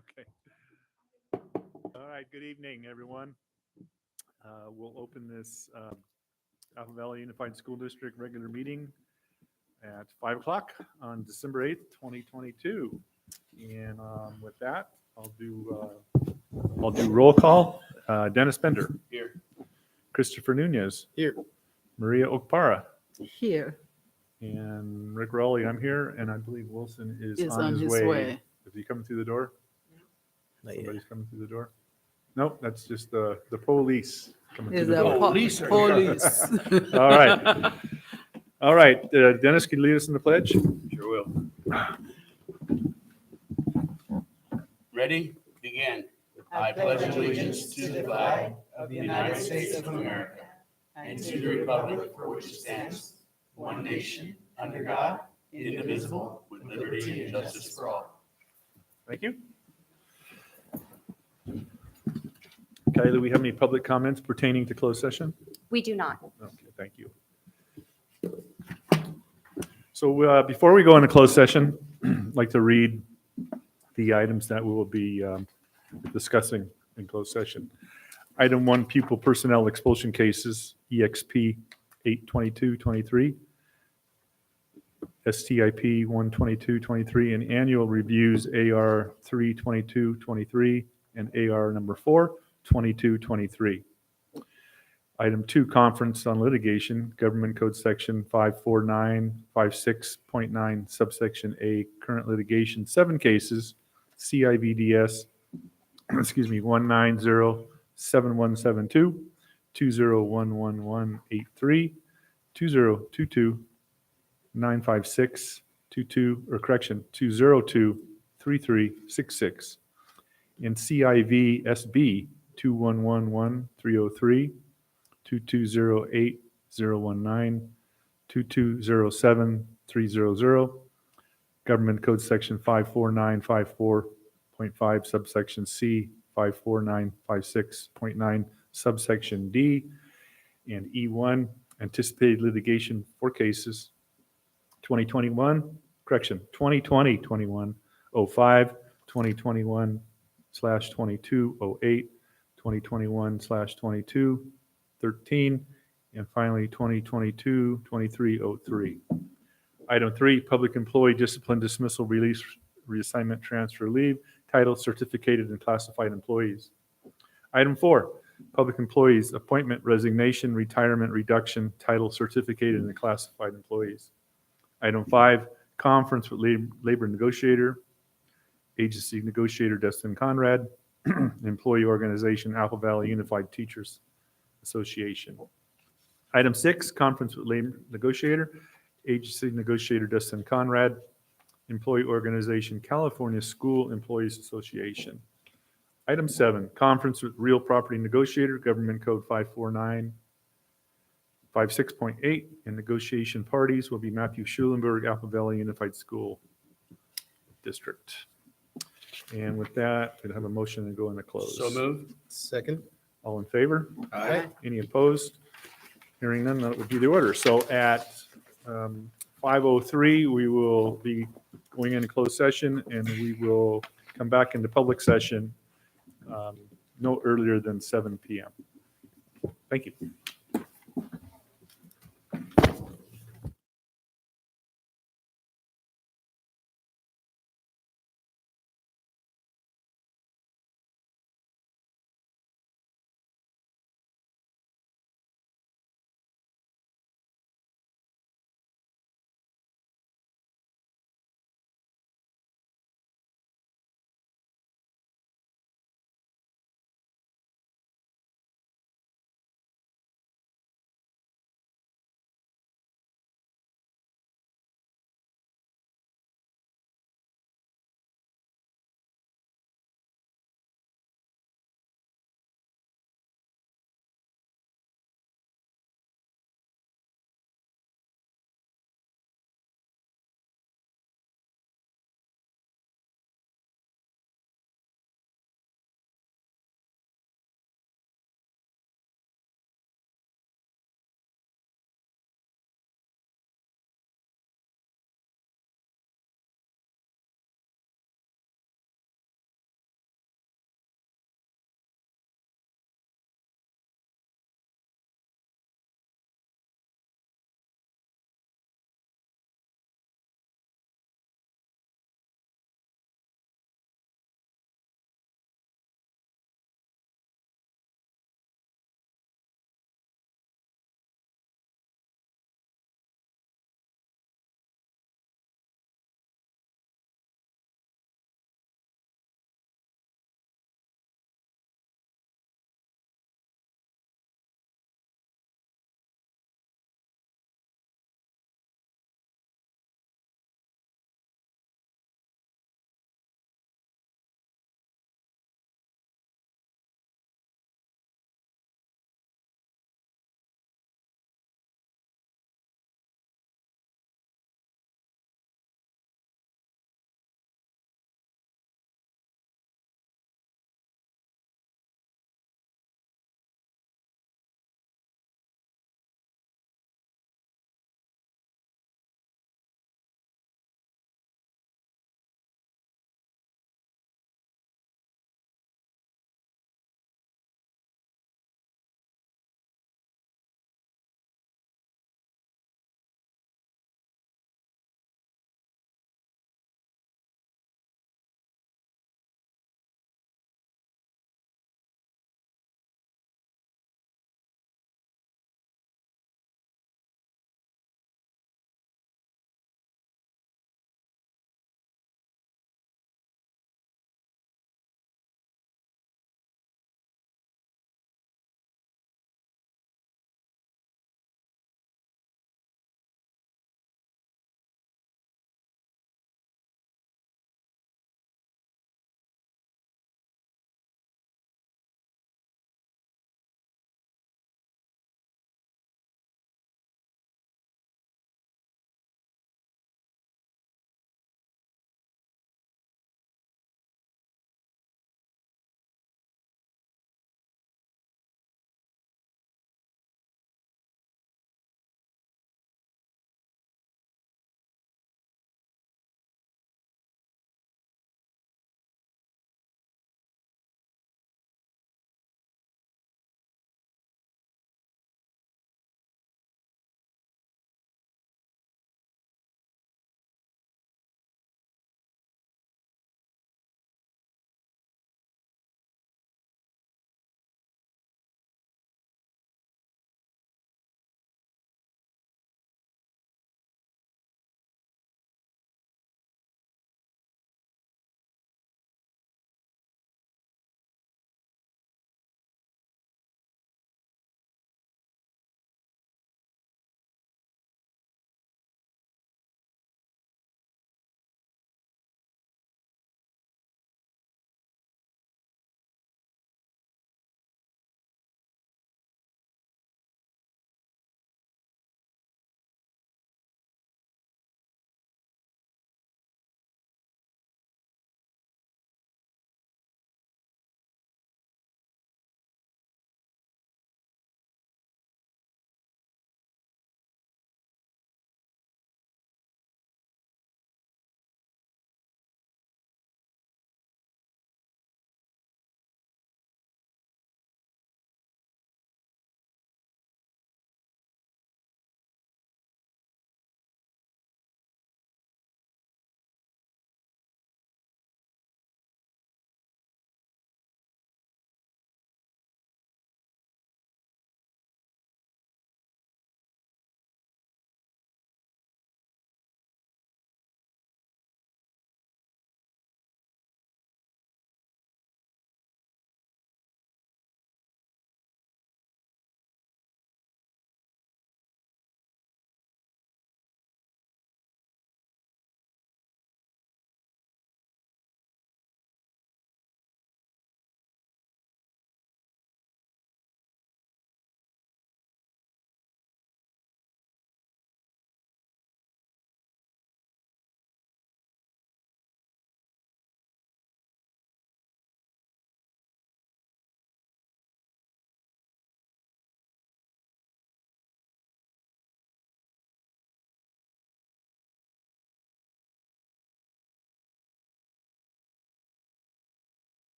Okay. All right. Good evening, everyone. We'll open this Apple Valley Unified School District regular meeting at 5 o'clock on December 8th, 2022. And with that, I'll do roll call. Dennis Bender. Here. Christopher Nunez. Here. Maria Okpara. Here And Rick Rowley, I'm here, and I believe Wilson is is on his way. Is he coming through the door? Not yet. Somebody's coming through the door? Nope, that's just the police coming through Is the a door. Police are police. All right. All right. Dennis, can you lead us in the pledge? Sure will. Ready? Begin. I pledge allegiance to the flag of the United States of America and to the republic for which it stands, one nation, under God, indivisible, with liberty and justice for all. Thank you. Kelly, do we have any public comments pertaining to closed session? We do not. Okay, thank you. So before we go into closed session, I'd like to read the items that we will be discussing in closed session. Item 1, pupil personnel expulsion cases, EXP 82223, STIP 12223, and annual reviews AR 32223 and AR number 4 2223. Item 2, conference on litigation, Government Code Section 54956.9, subsection A, current litigation, 7 cases, CIVDS, 1907172, 2011183, 2022956, 2023366, and CIVSB 2111303, 2208019, 2207300, Government Code Section 54954.5, subsection C, 54956.9, subsection D, and E1, anticipated litigation for cases 2020-21, 2021-05, 2021/2208, 2021/2213, and finally 2022-2303. Item 3, public employee discipline, dismissal, release, reassignment, transfer, leave, title, certificated and classified employees. Item 4, public employees, appointment, resignation, retirement, reduction, title, certificated and classified employees. Item 5, conference with labor negotiator, agency negotiator Destin Conrad, employee organization Apple Valley Unified Teachers Association. Item 6, conference with labor negotiator, agency negotiator Destin Conrad, employee organization California School Employees Association. Item 7, conference with real property negotiator, Government Code 54956.8, and negotiation parties will be Matthew Schulenberg, Apple Valley Unified School District. And with that, we'd have a motion to go into close. So moved. Second. All in favor? Aye. Any opposed? Hearing none, that would be the order. So at 5:03, we will be going into closed session, and we will come back into public session no earlier than 7 p.m. Thank you.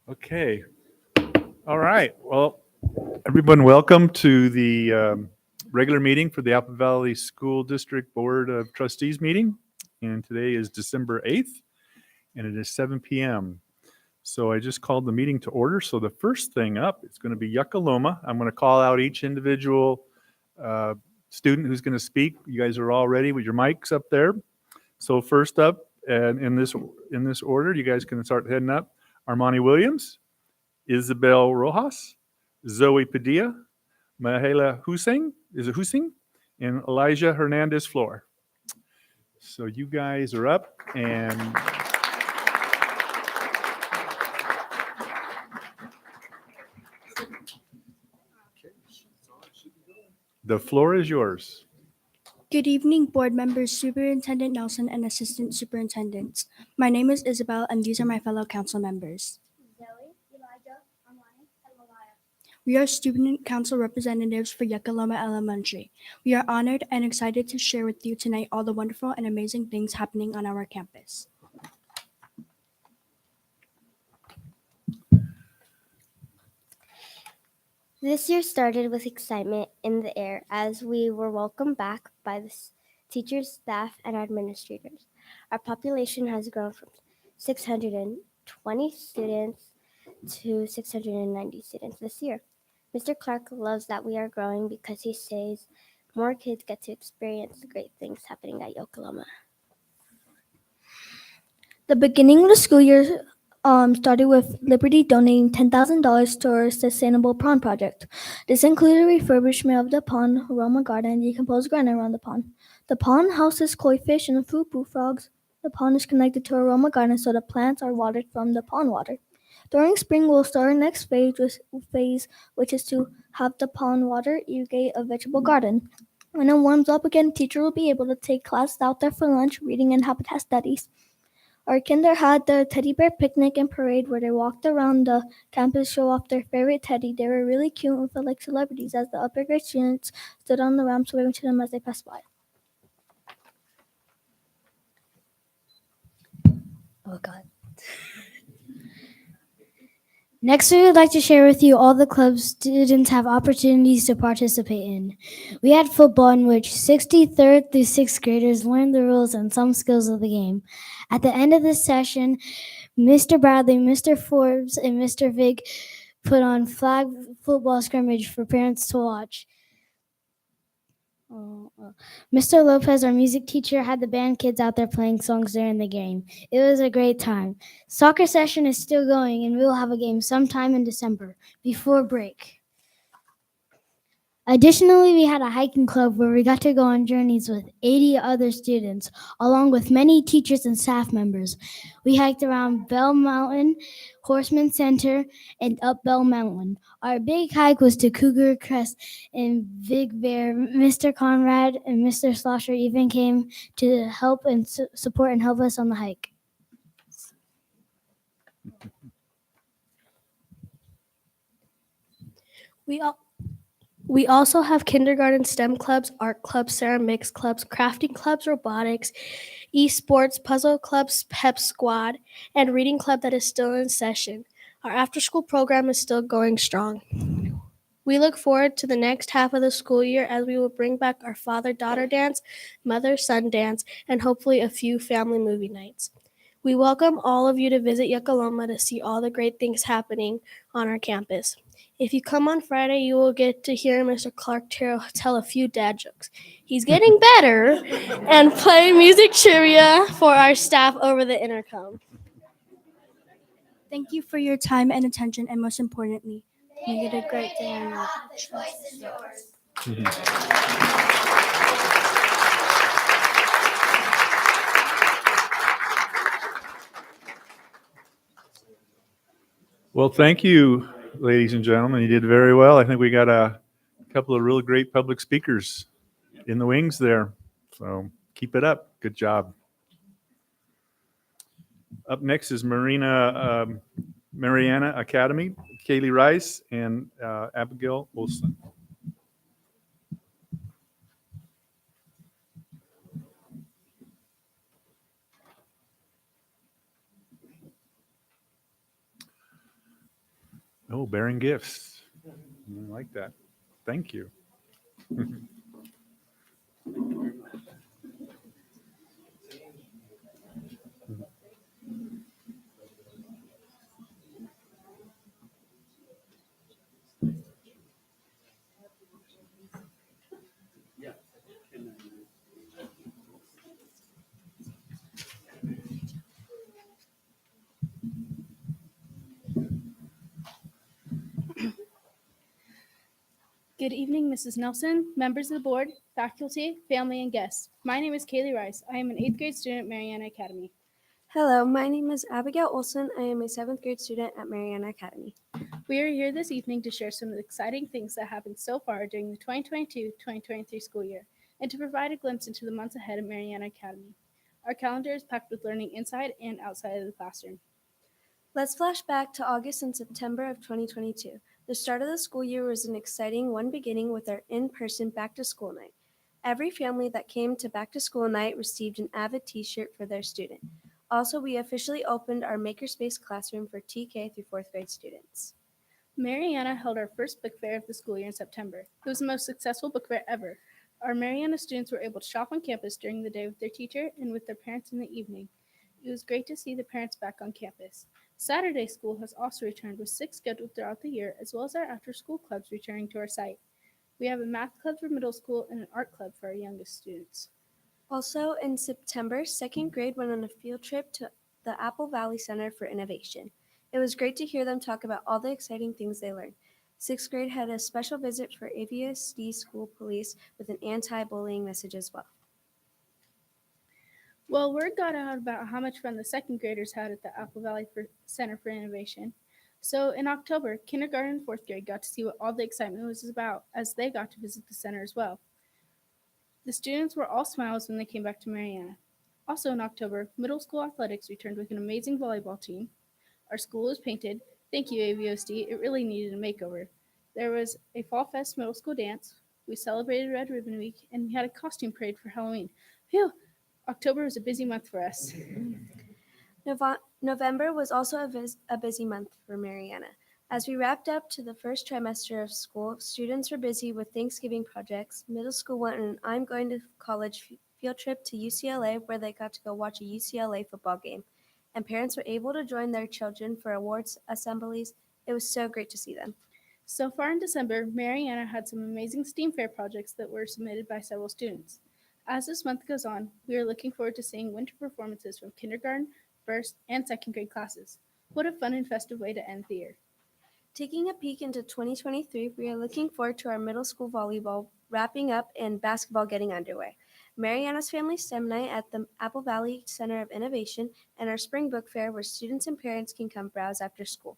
Okay. All right. Well, everyone, welcome to the regular meeting for the Apple Valley School District Board of Trustees meeting. And today is December 8th, and it is 7 p.m. So I just called the meeting to order. So the first thing up is going to be Yucca Loma. I'm going to call out each individual student who's going to speak. You guys are all ready with your mics up there. So first up, and in this order, you guys can start heading up. Armani Williams, Isabel Rojas, Zoe Padilla, Mahela Hussein, and Elijah Hernandez Flor. So you guys are up, and the floor is yours. Good evening, board members, Superintendent Nelson, and Assistant Superintendents. My name is Isabel, and these are my fellow council members. Zoe, Elijah, Armani, and Malaya. We are student council representatives for Yucca Loma Elementary. We are honored and excited to share with you tonight all the wonderful and amazing things happening on our campus. This year started with excitement in the air as we were welcomed back by the teachers, staff, and administrators. Our population has grown from 620 students to 690 students this year. Mr. Clark loves that we are growing because he says more kids get to experience the great things happening at Yucca Loma. The beginning of the school year started with Liberty donating $10,000 to our Sustainable Pond Project. This included refurbishment of the pond, aroma garden, and decomposed granite around the pond. The pond houses koi fish and fupu frogs. The pond is connected to aroma garden so the plants are watered from the pond water. During spring, we'll start our next phase, which is to have the pond water irrigate a vegetable garden. When it warms up again, teachers will be able to take classes out there for lunch, reading, and habitat studies. Our kinder had the teddy bear picnic and parade where they walked around the campus, show off their favorite teddy. They were really cute and felt like celebrities as the upper grade students stood on the ramps waving to them as they passed by. Oh, God. Next, we would like to share with you all the clubs students have opportunities to participate in. We had football in which 63rd through 6th graders learned the rules and some skills of the game. At the end of this session, Mr. Bradley, Mr. Forbes, and Mr. Vig put on flag football scrimmage for parents to watch. Mr. Lopez, our music teacher, had the band kids out there playing songs during the game. It was a great time. Soccer session is still going, and we will have a game sometime in December, before break. Additionally, we had a hiking club where we got to go on journeys with 80 other students, along with many teachers and staff members. We hiked around Bell Mountain, Horseman Center, and up Bell Mountain. Our big hike was to Cougar Crest and Big Bear. Mr. Conrad and Mr. Slosher even came to help and support and help us on the hike. We also have kindergarten STEM clubs, art clubs, ceramics clubs, crafting clubs, robotics, esports, puzzle clubs, pep squad, and reading club that is still in session. Our after-school program is still going strong. We look forward to the next half of the school year as we will bring back our father-daughter dance, mother-son dance, and hopefully a few family movie nights. We welcome all of you to visit Yucca Loma to see all the great things happening on our campus. If you come on Friday, you will get to hear Mr. Clark tell a few dad jokes. He's getting better and play music trivia for our staff over the intercom. Thank you for your time and attention, and most importantly, make it a great day on your choice is yours. Well, thank you, ladies and gentlemen. You did very well. I think we got a couple of really great public speakers in the wings there. So keep it up. Good job. Up next is Mariana Academy, Kaylee Rice, and Abigail Olson. Oh, bearing gifts. I like that. Thank you. Yeah. Good evening, Mrs. Nelson, members of the board, faculty, family, and guests. My name is Kaylee Rice. I am an 8th grade student at Mariana Academy. Hello, my name is Abigail Olson. I am a 7th grade student at Mariana Academy. We are here this evening to share some of the exciting things that happened so far during the 2022-2023 school year and to provide a glimpse into the months ahead at Mariana Academy. Our calendar is packed with learning inside and outside of the classroom. Let's flash back to August and September of 2022. The start of the school year was an exciting one, beginning with our in-person back-to-school night. Every family that came to back-to-school night received an AVID t-shirt for their student. Also, we officially opened our Makerspace classroom for TK through 4th grade students. Mariana held our first book fair of the school year in September. It was the most successful book fair ever. Our Mariana students were able to shop on campus during the day with their teacher and with their parents in the evening. It was great to see the parents back on campus. Saturday school has also returned with 6 scheduled throughout the year, as well as our after-school clubs returning to our site. We have a math club for middle school and an art club for our youngest students. Also, in September, 2nd grade went on a field trip to the Apple Valley Center for Innovation. It was great to hear them talk about all the exciting things they learned. 6th grade had a special visit for AVUSD school police with an anti-bullying message as well. Well, word got out about how much fun the 2nd graders had at the Apple Valley Center for Innovation. So in October, kindergarten and 4th grade got to see what all the excitement was about as they got to visit the center as well. The students were all smiles when they came back to Mariana. Also in October, middle school athletics returned with an amazing volleyball team. Our school was painted. Thank you, AVUSD. It really needed a makeover. There was a Fall Fest middle school dance. We celebrated Red Ribbon Week, and we had a costume parade for Halloween. Phew! October was a busy month for us. November was also a busy month for Mariana. As we wrapped up to the first trimester of school, students were busy with Thanksgiving projects. Middle school went on an I'm going to college field trip to UCLA where they got to go watch a UCLA football game. And parents were able to join their children for awards assemblies. It was so great to see them. So far in December, Mariana had some amazing STEAM fair projects that were submitted by several students. As this month goes on, we are looking forward to seeing winter performances from kindergarten, 1st, and 2nd grade classes. What a fun and festive way to end the year. Taking a peek into 2023, we are looking forward to our middle school volleyball wrapping up and basketball getting underway. Mariana's Family STEM Night at the Apple Valley Center of Innovation, and our spring book fair where students and parents can come browse after school.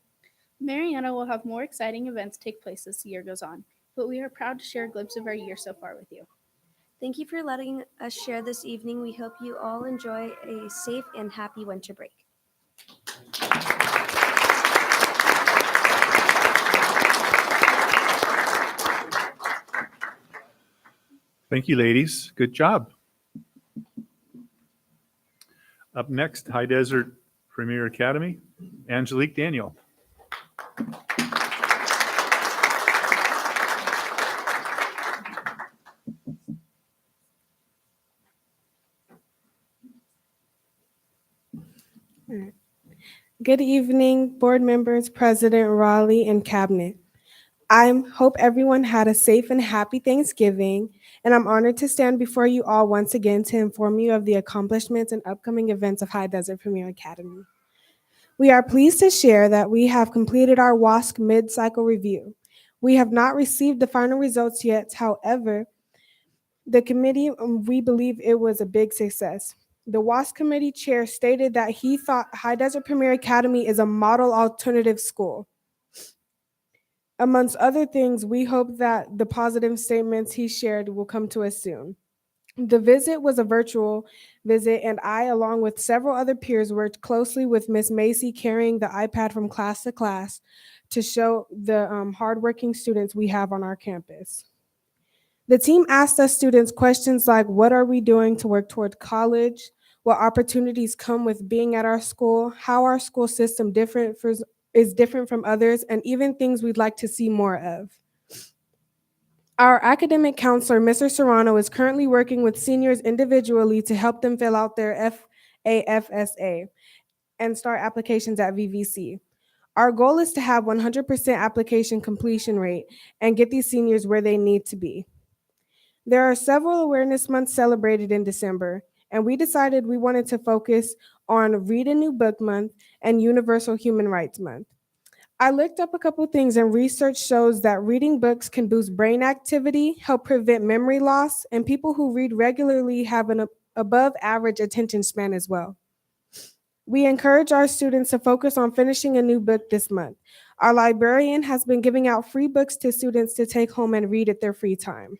Mariana will have more exciting events take place as the year goes on, but we are proud to share a glimpse of our year so far with you. Thank you for letting us share this evening. We hope you all enjoy a safe and happy winter break. Thank you, ladies. Good job. Up next, High Desert Premier Academy, Angelique Daniel. Good evening, board members, President Raleigh, and Cabinet. I hope everyone had a safe and happy Thanksgiving, and I'm honored to stand before you all once again to inform you of the accomplishments and upcoming events of High Desert Premier Academy. We are pleased to share that we have completed our WASC mid-cycle review. We have not received the final results yet. However, the committee, we believe it was a big success. The WASC committee chair stated that he thought High Desert Premier Academy is a model alternative school. Amongst other things, we hope that the positive statements he shared will come to us soon. The visit was a virtual visit, and I, along with several other peers, worked closely with Ms. Macy carrying the iPad from class to class to show the hardworking students we have on our campus. The team asked us students questions like, what are we doing to work toward college? What opportunities come with being at our school? How our school system differs is different from others, and even things we'd like to see more of. Our academic counselor, Mr. Serrano, is currently working with seniors individually to help them fill out their FAFSA and start applications at VVC. Our goal is to have 100% application completion rate and get these seniors where they need to be. There are several awareness months celebrated in December, and we decided we wanted to focus on Read a New Book Month and Universal Human Rights Month. I looked up a couple things, and research shows that reading books can boost brain activity, help prevent memory loss, and people who read regularly have an above average attention span as well. We encourage our students to focus on finishing a new book this month. Our librarian has been giving out free books to students to take home and read at their free time.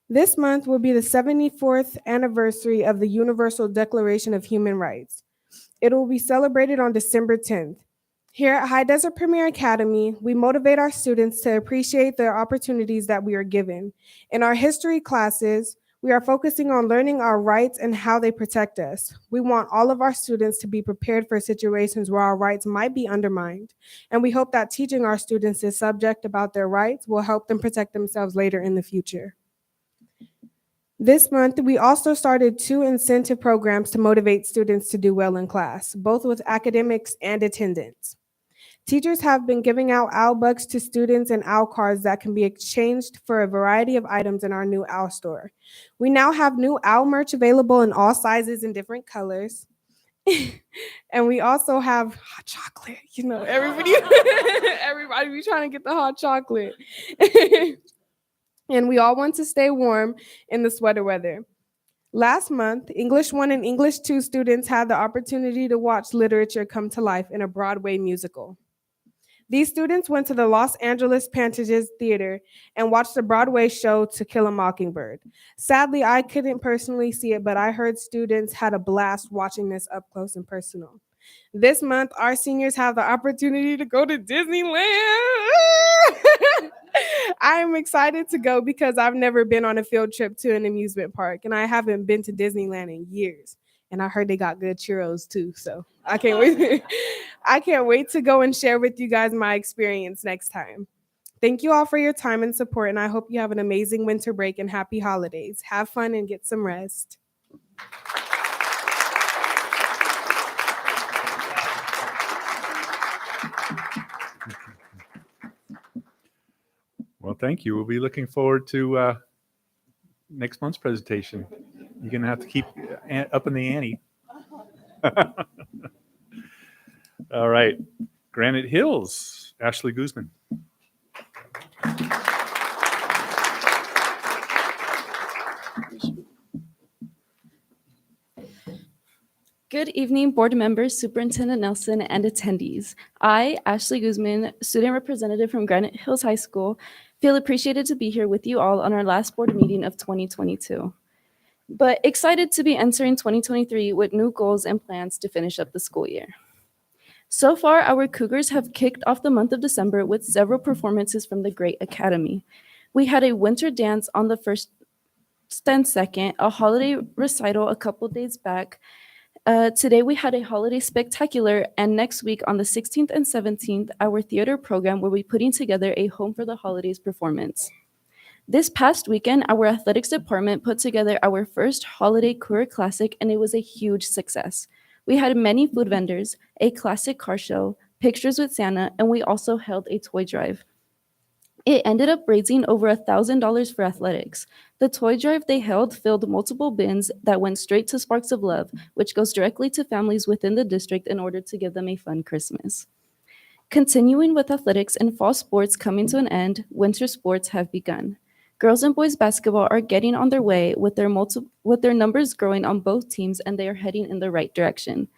This month will be the 74th anniversary of the Universal Declaration of Human Rights. It will be celebrated on December 10th. Here at High Desert Premier Academy, we motivate our students to appreciate the opportunities that we are given. In our history classes, we are focusing on learning our rights and how they protect us. We want all of our students to be prepared for situations where our rights might be undermined, and we hope that teaching our students this subject about their rights will help them protect themselves later in the future. This month, we also started 2 incentive programs to motivate students to do well in class, both with academics and attendance. Teachers have been giving out OWL bucks to students and OWL cards that can be exchanged for a variety of items in our new OWL store. We now have new OWL merch available in all sizes and different colors. And we also have hot chocolate. You know, everybody be trying to get the hot chocolate. And we all want to stay warm in the sweater weather. Last month, English 1 and English 2 students had the opportunity to watch literature come to life in a Broadway musical. These students went to the Los Angeles Pantages Theater and watched the Broadway show To Kill a Mockingbird. Sadly, I couldn't personally see it, but I heard students had a blast watching this up close and personal. This month, our seniors have the opportunity to go to Disneyland. I am excited to go because I've never been on a field trip to an amusement park, and I haven't been to Disneyland in years. And I heard they got good churros too, so I can't wait. I can't wait to go and share with you guys my experience next time. Thank you all for your time and support, and I hope you have an amazing winter break and happy holidays. Have fun and get some rest. Well, thank you. We'll be looking forward to next month's presentation. You're going to have to keep up in the ante. All right. Granite Hills, Ashley Guzman. Good evening, board members, Superintendent Nelson, and attendees. I, Ashley Guzman, student representative from Granite Hills High School, feel appreciated to be here with you all on our last board meeting of 2022. But excited to be entering 2023 with new goals and plans to finish up the school year. So far, our Cougars have kicked off the month of December with several performances from the Great Academy. We had a winter dance on the 1st and 2nd, a holiday recital a couple days back. Today we had a holiday spectacular, and next week on the 16th and 17th, our theater program will be putting together a Home for the Holidays performance. This past weekend, our athletics department put together our first holiday career classic, and it was a huge success. We had many food vendors, a classic car show, pictures with Santa, and we also held a toy drive. It ended up raising over $1,000 for athletics. The toy drive they held filled multiple bins that went straight to Sparks of Love, which goes directly to families within the district in order to give them a fun Christmas. Continuing with athletics and fall sports coming to an end, winter sports have begun. Girls and boys basketball are getting on their way with their numbers growing on both teams, and they are heading in the right direction.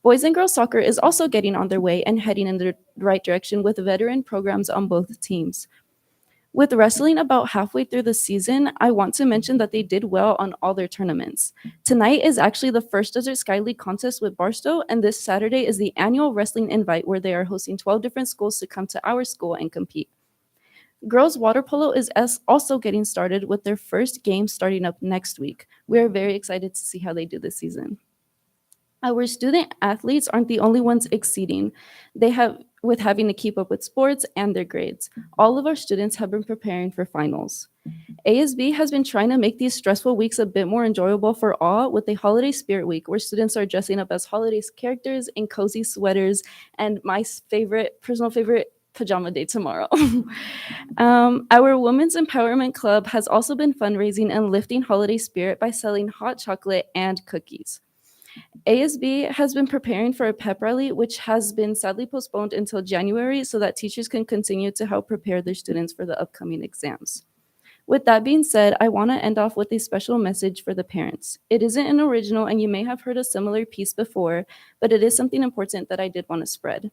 Boys and girls soccer is also getting on their way and heading in the right direction with veteran programs on both teams. With wrestling about halfway through the season, I want to mention that they did well on all their tournaments. Tonight is actually the first Desert Sky League contest with Barstow, and this Saturday is the annual wrestling invite where they are hosting 12 different schools to come to our school and compete. Girls water polo is also getting started with their first game starting up next week. We are very excited to see how they do this season. Our student athletes aren't the only ones exceeding. They have with having to keep up with sports and their grades. All of our students have been preparing for finals. ASB has been trying to make these stressful weeks a bit more enjoyable for all with a holiday spirit week where students are dressing up as holiday characters in cozy sweaters and my personal favorite, pajama day tomorrow. Our Women's Empowerment Club has also been fundraising and lifting holiday spirit by selling hot chocolate and cookies. ASB has been preparing for a pep rally, which has been sadly postponed until January so that teachers can continue to help prepare their students for the upcoming exams. With that being said, I want to end off with a special message for the parents. It isn't an original, and you may have heard a similar piece before, but it is something important that I did want to spread.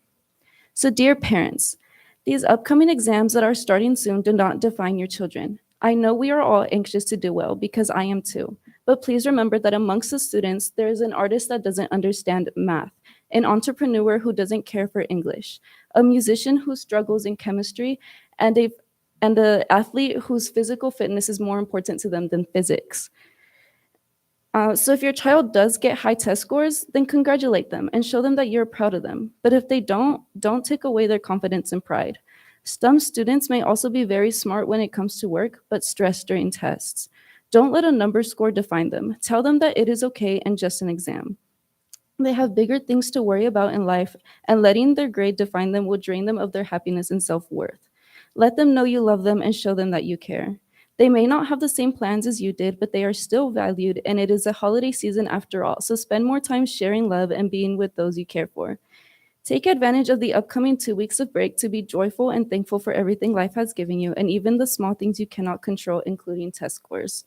So, dear parents, these upcoming exams that are starting soon do not define your children. I know we are all anxious to do well because I am too. But please remember that amongst the students, there is an artist that doesn't understand math, an entrepreneur who doesn't care for English, a musician who struggles in chemistry, and an athlete whose physical fitness is more important to them than physics. So if your child does get high test scores, then congratulate them and show them that you're proud of them. But if they don't take away their confidence and pride. Some students may also be very smart when it comes to work, but stressed during tests. Don't let a number score define them. Tell them that it is okay and just an exam. They have bigger things to worry about in life, and letting their grade define them will drain them of their happiness and self-worth. Let them know you love them and show them that you care. They may not have the same plans as you did, but they are still valued, and it is a holiday season after all, so spend more time sharing love and being with those you care for. Take advantage of the upcoming 2 weeks of break to be joyful and thankful for everything life has given you, and even the small things you cannot control, including test scores.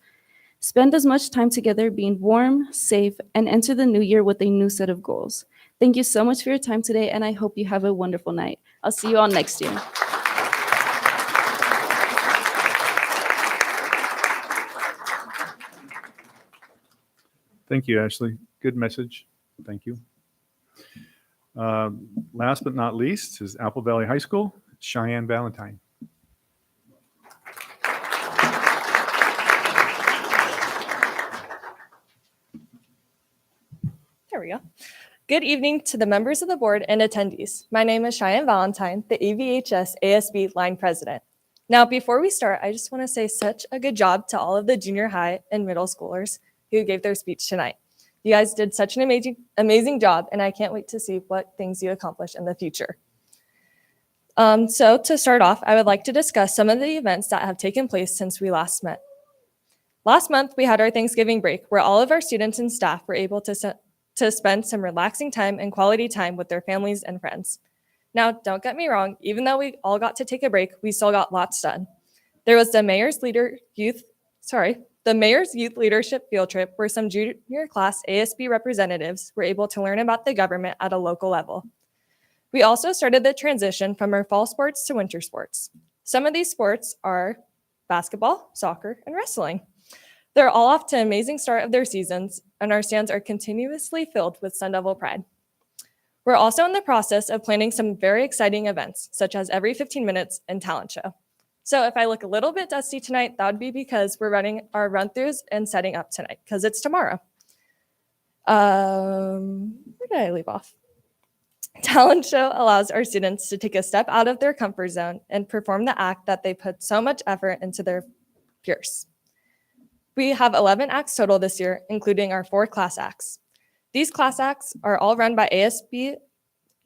Spend as much time together being warm, safe, and enter the new year with a new set of goals. Thank you so much for your time today, and I hope you have a wonderful night. I'll see you all next year. Thank you, Ashley. Good message. Thank you. Last but not least is Apple Valley High School, Cheyenne Valentine. There we go. Good evening to the members of the board and attendees. My name is Cheyenne Valentine, the AVHS ASB line president. Now, before we start, I just want to say such a good job to all of the junior high and middle schoolers who gave their speech tonight. You guys did such an amazing job, and I can't wait to see what things you accomplish in the future. So to start off, I would like to discuss some of the events that have taken place since we last met. Last month, we had our Thanksgiving break where all of our students and staff were able to spend some relaxing time and quality time with their families and friends. Now, don't get me wrong, even though we all got to take a break, we still got lots done. There was the Mayor's Youth Leadership Field Trip where some junior class ASB representatives were able to learn about the government at a local level. We also started the transition from our fall sports to winter sports. Some of these sports are basketball, soccer, and wrestling. They're all off to an amazing start of their seasons, and our stands are continuously filled with Sun Devil pride. We're also in the process of planning some very exciting events, such as every 15 minutes and talent show. So if I look a little bit dusty tonight, that would be because we're running our run-throughs and setting up tonight, because it's tomorrow. Where did I leave off? Talent show allows our students to take a step out of their comfort zone and perform the act that they put so much effort into their peers. We have 11 acts total this year, including our 4 class acts. These class acts are all run by ASB,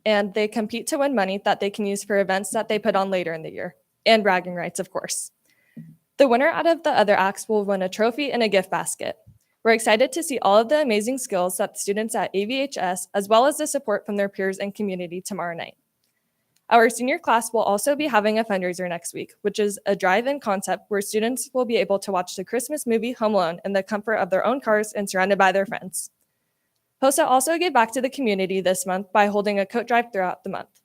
and they compete to win money that they can use for events that they put on later in the year, and bragging rights, of course. The winner out of the other acts will win a trophy and a gift basket. We're excited to see all of the amazing skills that the students at AVHS, as well as the support from their peers and community tomorrow night. Our senior class will also be having a fundraiser next week, which is a drive-in concept where students will be able to watch the Christmas movie Home Alone in the comfort of their own cars and surrounded by their friends. HOSA also gave back to the community this month by holding a coat drive throughout the month.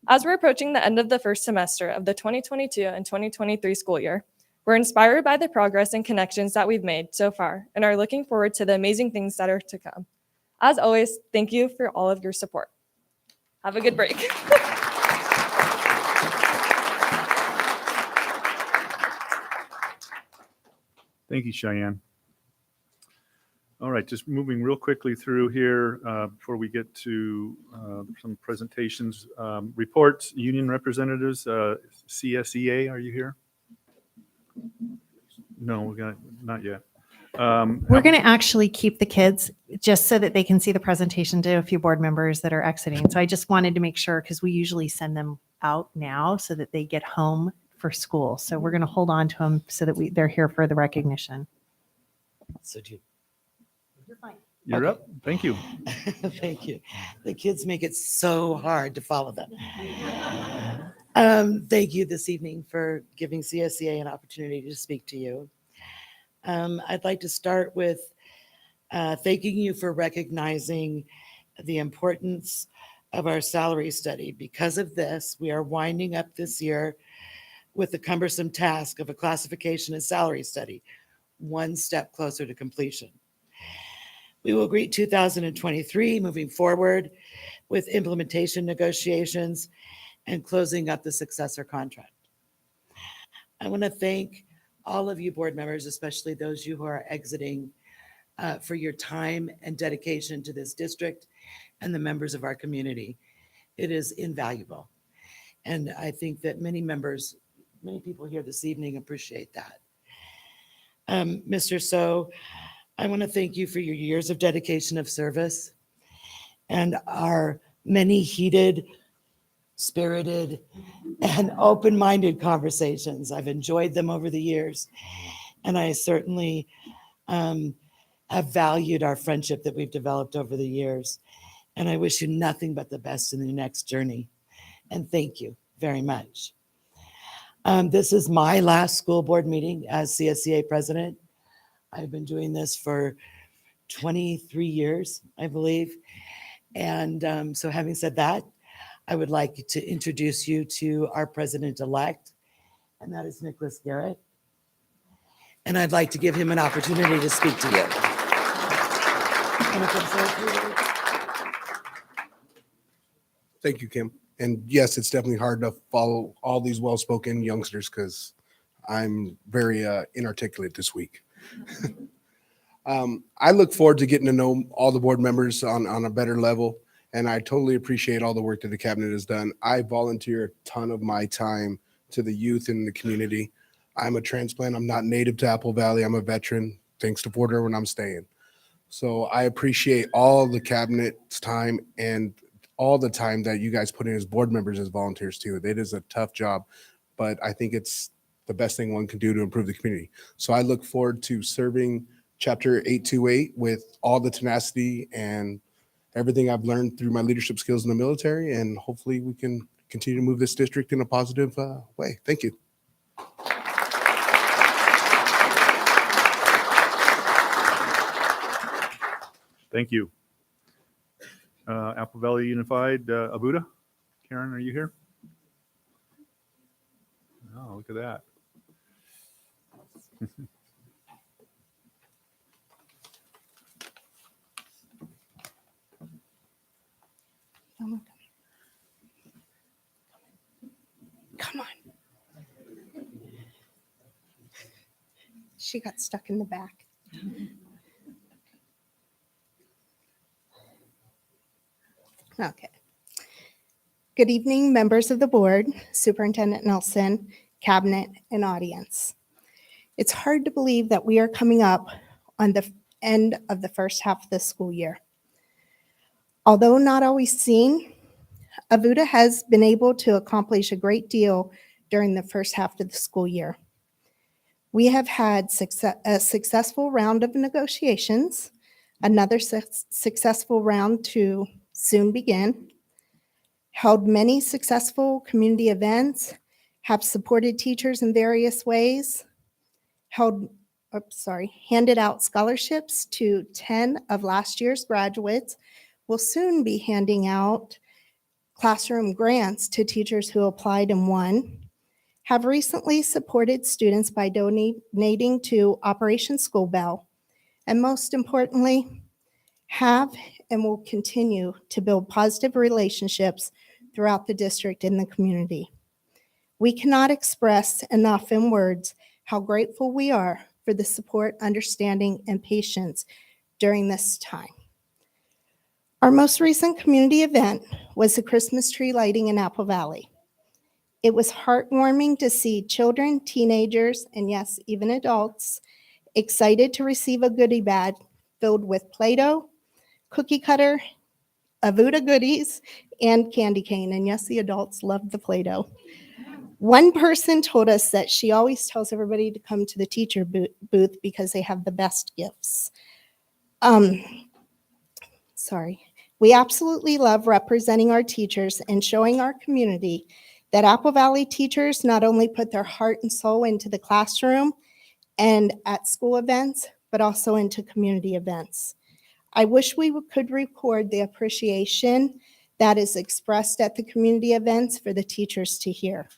As we're approaching the end of the first semester of the 2022 and 2023 school year, we're inspired by the progress and connections that we've made so far and are looking forward to the amazing things that are to come. As always, thank you for all of your support. Have a good break. Thank you, Cheyenne. All right, just moving real quickly through here before we get to some presentations. Reports, union representatives, CSEA, are you here? No, we got, not yet. We're going to actually keep the kids just so that they can see the presentation to a few board members that are exiting. So I just wanted to make sure, because we usually send them out now so that they get home for school. So we're going to hold on to them so that they're here for the recognition. So do you? You're fine. You're up. Thank you. Thank you. The kids make it so hard to follow them. Thank you this evening for giving CSEA an opportunity to speak to you. I'd like to start with thanking you for recognizing the importance of our salary study. Because of this, we are winding up this year with the cumbersome task of a classification and salary study, one step closer to completion. We will greet 2023 moving forward with implementation negotiations and closing up the successor contract. I want to thank all of you board members, especially those you who are exiting, for your time and dedication to this district and the members of our community. It is invaluable. And I think that many people here this evening appreciate that. Mr. So, I want to thank you for your years of dedication of service and our many heated, spirited, and open-minded conversations. I've enjoyed them over the years, and I certainly have valued our friendship that we've developed over the years. And I wish you nothing but the best in your next journey. And thank you very much. This is my last school board meeting as CSEA president. I've been doing this for 23 years, I believe. And so having said that, I would like to introduce you to our president-elect, and that is Nicholas Garrett. And I'd like to give him an opportunity to speak to you. Thank you, Kim. And yes, it's definitely hard to follow all these well-spoken youngsters because I'm very inarticulate this week. I look forward to getting to know all the board members on a better level, and I totally appreciate all the work that the cabinet has done. I volunteer a ton of my time to the youth in the community. I'm a transplant. I'm not native to Apple Valley. I'm a veteran, thanks to Fort Irwin, I'm staying. So I appreciate all the cabinet's time and all the time that you guys put in as board members, as volunteers too. It is a tough job, but I think it's the best thing one can do to improve the community. So I look forward to serving Chapter 828 with all the tenacity and everything I've learned through my leadership skills in the military, and hopefully we can continue to move this district in a positive way. Thank you. Thank you. Apple Valley Unified, Abuda. Karen, are you here? Oh, look at that. Come on. She got stuck in the back. Okay. Good evening, members of the board, Superintendent Nelson, cabinet, and audience. It's hard to believe that we are coming up on the end of the first half of the school year. Although not always seen, AVUSD has been able to accomplish a great deal during the first half of the school year. We have had a successful round of negotiations, another successful round to soon begin, held many successful community events, have supported teachers in various ways, handed out scholarships to 10 of last year's graduates, will soon be handing out classroom grants to teachers who applied and won, have recently supported students by donating to Operation School Bell, and most importantly, have and will continue to build positive relationships throughout the district and the community. We cannot express enough in words how grateful we are for the support, understanding, and patience during this time. Our most recent community event was the Christmas tree lighting in Apple Valley. It was heartwarming to see children, teenagers, and yes, even adults excited to receive a goodie bag filled with Play-Doh, cookie cutter, AVUSD goodies, and candy cane. And yes, the adults loved the Play-Doh. One person told us that she always tells everybody to come to the teacher booth because they have the best gifts. We absolutely love representing our teachers and showing our community that Apple Valley teachers not only put their heart and soul into the classroom and at school events, but also into community events. I wish we could record the appreciation that is expressed at the community events for the teachers to hear.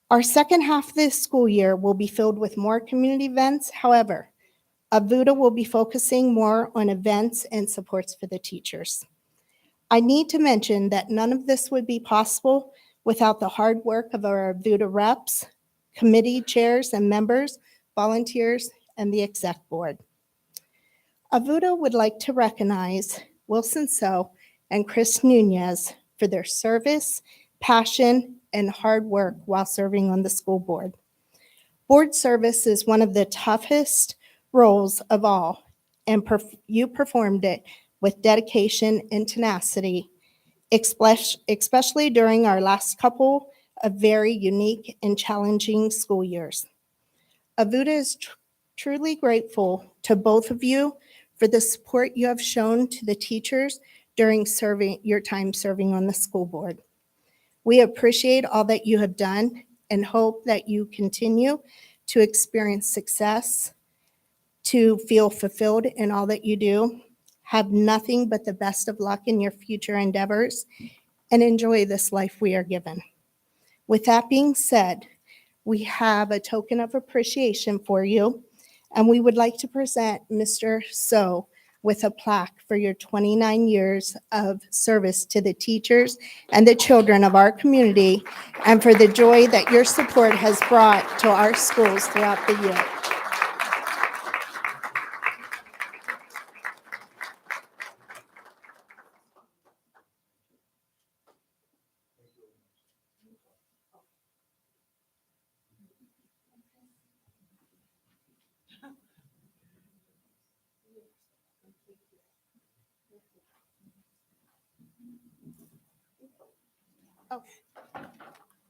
Our second half of this school year will be filled with more community events. However, AVUSD will be focusing more on events and supports for the teachers. I need to mention that none of this would be possible without the hard work of our AVUSD reps, committee chairs and members, volunteers, and the exec board. AVUSD would like to recognize Wilson So and Chris Nunez for their service, passion, and hard work while serving on the school board. Board service is one of the toughest roles of all, and you performed it with dedication and tenacity, especially during our last couple of very unique and challenging school years. AVUSD is truly grateful to both of you for the support you have shown to the teachers during your time serving on the school board. We appreciate all that you have done and hope that you continue to experience success, to feel fulfilled in all that you do, have nothing but the best of luck in your future endeavors, and enjoy this life we are given. With that being said, we have a token of appreciation for you, and we would like to present Mr. So with a plaque for your 29 years of service to the teachers and the children of our community, and for the joy that your support has brought to our schools throughout the year.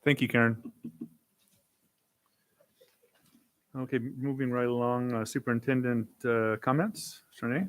Thank you, Karen. Okay, moving right along, superintendent comments. Shanae?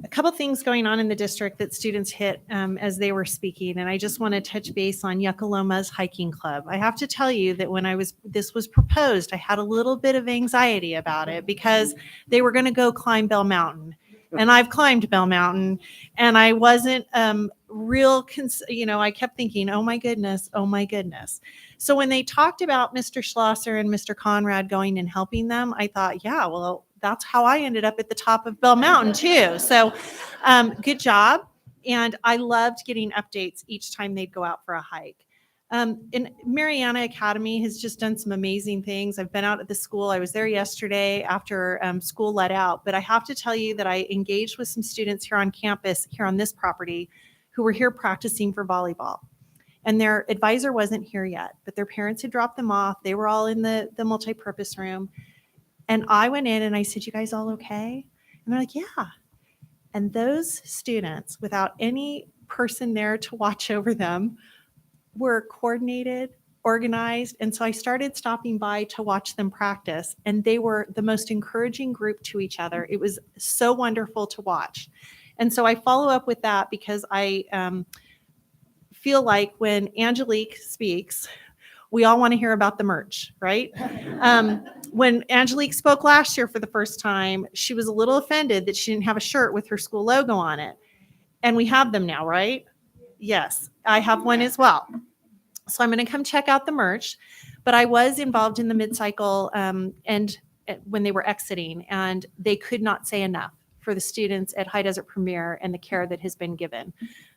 A couple things going on in the district that students hit as they were speaking, and I just want to touch base on Yuccaloma's hiking club. I have to tell you that when this was proposed, I had a little bit of anxiety about it because they were going to go climb Bell Mountain, and I've climbed Bell Mountain, and I wasn't I kept thinking, oh my goodness. So when they talked about Mr. Schlosser and Mr. Conrad going and helping them, I thought, yeah, well, that's how I ended up at the top of Bell Mountain too. So good job. And I loved getting updates each time they'd go out for a hike. And Mariana Academy has just done some amazing things. I've been out at the school. I was there yesterday after school let out, but I have to tell you that I engaged with some students here on campus, here on this property, who were here practicing for volleyball. And their advisor wasn't here yet, but their parents had dropped them off. They were all in the multi-purpose room. And I went in and I said, you guys all okay? And they're like, yeah. And those students, without any person there to watch over them, were coordinated, organized. And so I started stopping by to watch them practice. And they were the most encouraging group to each other. It was so wonderful to watch. And so I follow up with that because I feel like when Angelique speaks, we all want to hear about the merch, right? When Angelique spoke last year for the first time, she was a little offended that she didn't have a shirt with her school logo on it. And we have them now, right? Yes, I have one as well. So I'm going to come check out the merch. But I was involved in the mid-cycle and when they were exiting, and they could not say enough for the students at High Desert Premier and the care that has been given.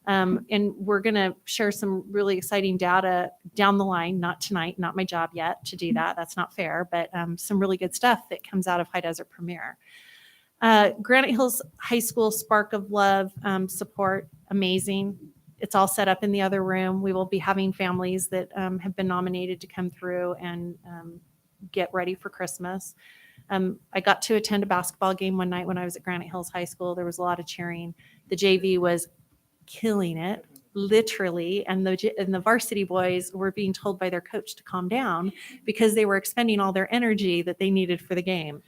And we're going to share some really exciting data down the line, not tonight, not my job yet to do that. That's not fair, but some really good stuff that comes out of High Desert Premier. Granite Hills High School Spark of Love support, amazing. It's all set up in the other room. We will be having families that have been nominated to come through and get ready for Christmas. I got to attend a basketball game one night when I was at Granite Hills High School. There was a lot of cheering. The JV was killing it, literally, and the varsity boys were being told by their coach to calm down because they were expending all their energy that they needed for the game.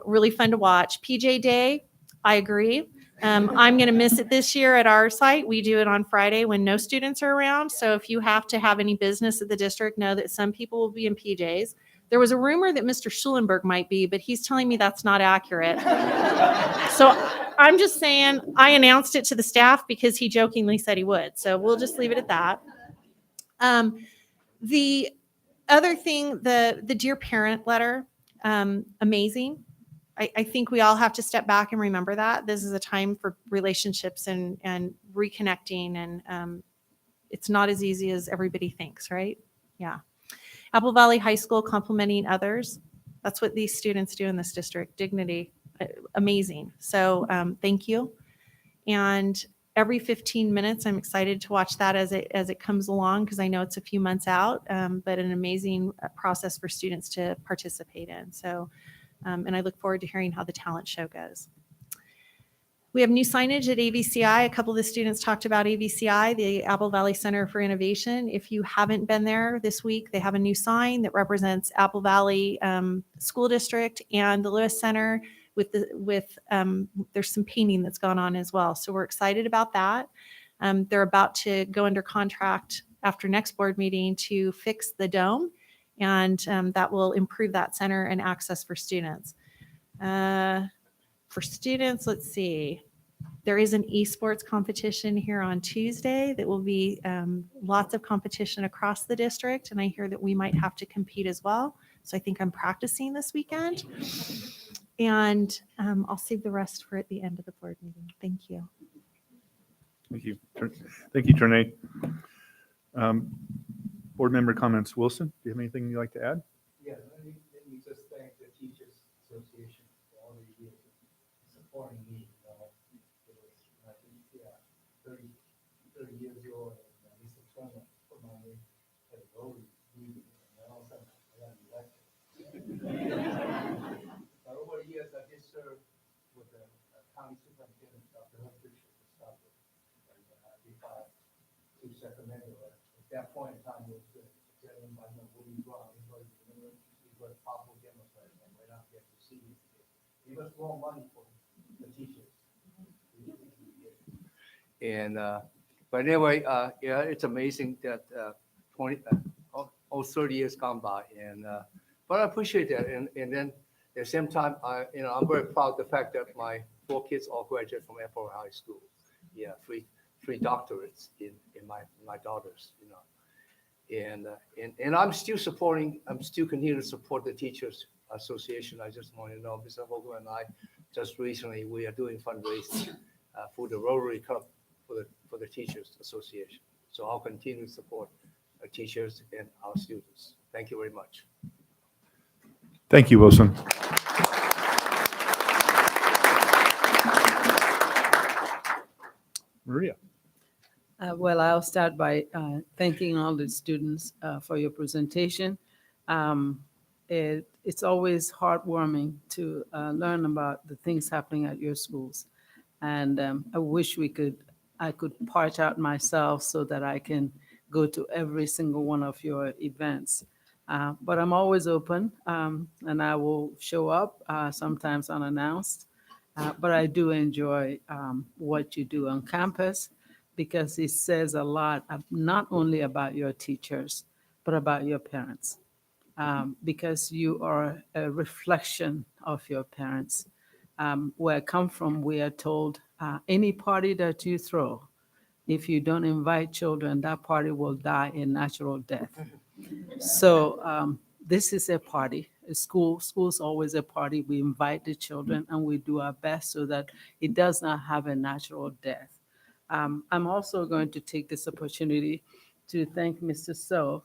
Really fun to watch. PJ Day, I agree. I'm going to miss it this year at our site. We do it on Friday when no students are around. So if you have to have any business at the district, know that some people will be in PJs. There was a rumor that Mr. Schulenberg might be, but he's telling me that's not accurate. So I'm just saying I announced it to the staff because he jokingly said he would. So we'll just leave it at that. The other thing, the Dear Parent letter, amazing. I think we all have to step back and remember that this is a time for relationships and reconnecting, and it's not as easy as everybody thinks, right? Yeah. Apple Valley High School complimenting others. That's what these students do in this district. Dignity, amazing. So thank you. And every 15 minutes, I'm excited to watch that as it comes along because I know it's a few months out, but an amazing process for students to participate in. So, and I look forward to hearing how the talent show goes. We have new signage at AVCI. A couple of the students talked about AVCI, the Apple Valley Center for Innovation. If you haven't been there this week, they have a new sign that represents Apple Valley School District and the Lewis Center there's some painting that's gone on as well. So we're excited about that. They're about to go under contract after next board meeting to fix the dome, and that will improve that center and access for students. For students, let's see. There is an esports competition here on Tuesday that will be lots of competition across the district, and I hear that we might have to compete as well. So I think I'm practicing this weekend. And I'll save the rest for at the end of the board meeting. Thank you. Thank you. Thank you, Trinae. Board member comments. Wilson, do you have anything you'd like to add? Yeah, let me just thank the Teachers Association for all the years supporting me. It was, I think, 30 years ago, and Mr. Turner put my name at the Rotary meeting, and all of a sudden I got elected. But over the years, I did serve with the county superintendent, Dr. Humphrey, to start with, and before to Sacramento. At that point in time, it was the gentleman by the name of Woody Brown. He was Pablo Democrat, and right out there to see me. Give us more money for the teachers. And but anyway, yeah, it's amazing that 30 years gone by, and but I appreciate that. And then at the same time, I'm very proud of the fact that my 4 kids all graduated from Apple High School. Yeah, three doctorates in my daughters. And I'm still continuing to support the Teachers Association. I just want to know, Mr. Vogel and I, just recently, we are doing fundraising for the Rotary Club for the Teachers Association. So I'll continue to support our teachers and our students. Thank you very much. Thank you, Wilson. Maria. Well, I'll start by thanking all the students for your presentation. It's always heartwarming to learn about the things happening at your schools. And I wish I could part out myself so that I can go to every single one of your events. But I'm always open, and I will show up, sometimes unannounced. But I do enjoy what you do on campus, because it says a lot, not only about your teachers, but about your parents, because you are a reflection of your parents. Where I come from, we are told any party that you throw, if you don't invite children, that party will die a natural death. So this is a party. School's always a party. We invite the children and we do our best so that it does not have a natural death. I'm also going to take this opportunity to thank Mr. So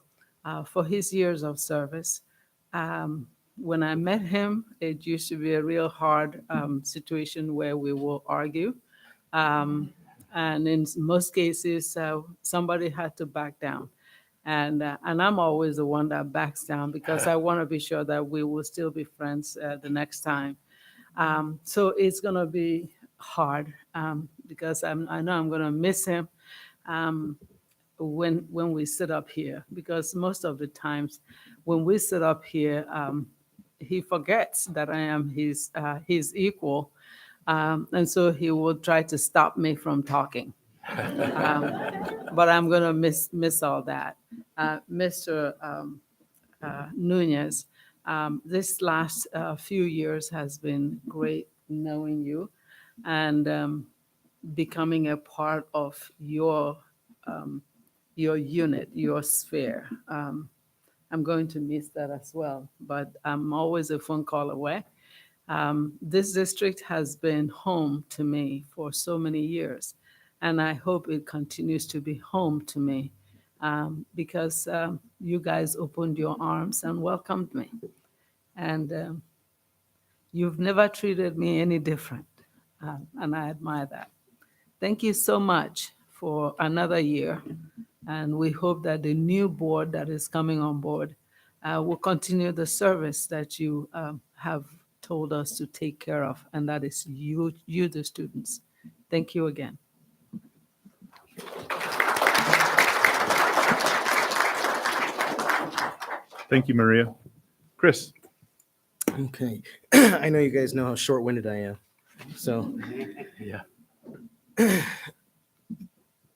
for his years of service. when I met him, it used to be a real hard situation where we will argue. And in most cases, somebody had to back down. And I'm always the one that backs down because I want to be sure that we will still be friends the next time. So it's going to be hard because I know I'm going to miss him when we sit up here, because most of the times when we sit up here, he forgets that I am his equal, and so he will try to stop me from talking. But I'm going to miss all that. Mr. Nunez, this last few years has been great knowing you and becoming a part of your unit, your sphere. I'm going to miss that as well, but I'm always a phone call away. This district has been home to me for so many years, and I hope it continues to be home to me because you guys opened your arms and welcomed me. And you've never treated me any different, and I admire that. Thank you so much for another year, and we hope that the new board that is coming on board will continue the service that you have told us to take care of, and that is you, the students. Thank you again. Thank you, Maria. Chris. Okay. I know you guys know how short-winded I am. So, yeah.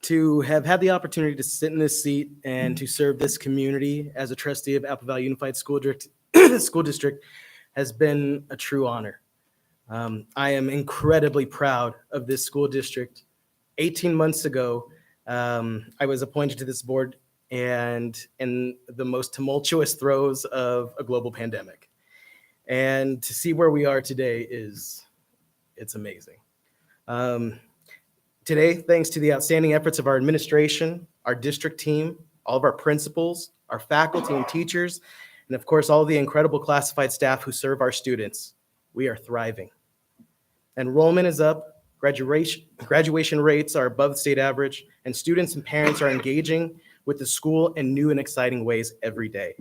To have had the opportunity to sit in this seat and to serve this community as a trustee of Apple Valley Unified School District has been a true honor. I am incredibly proud of this school district. 18 months ago, I was appointed to this board and in the most tumultuous throes of a global pandemic. And to see where we are today it's amazing. Today, thanks to the outstanding efforts of our administration, our district team, all of our principals, our faculty and teachers, and of course, all the incredible classified staff who serve our students, we are thriving. Enrollment is up, graduation rates are above the state average, and students and parents are engaging with the school in new and exciting ways every day.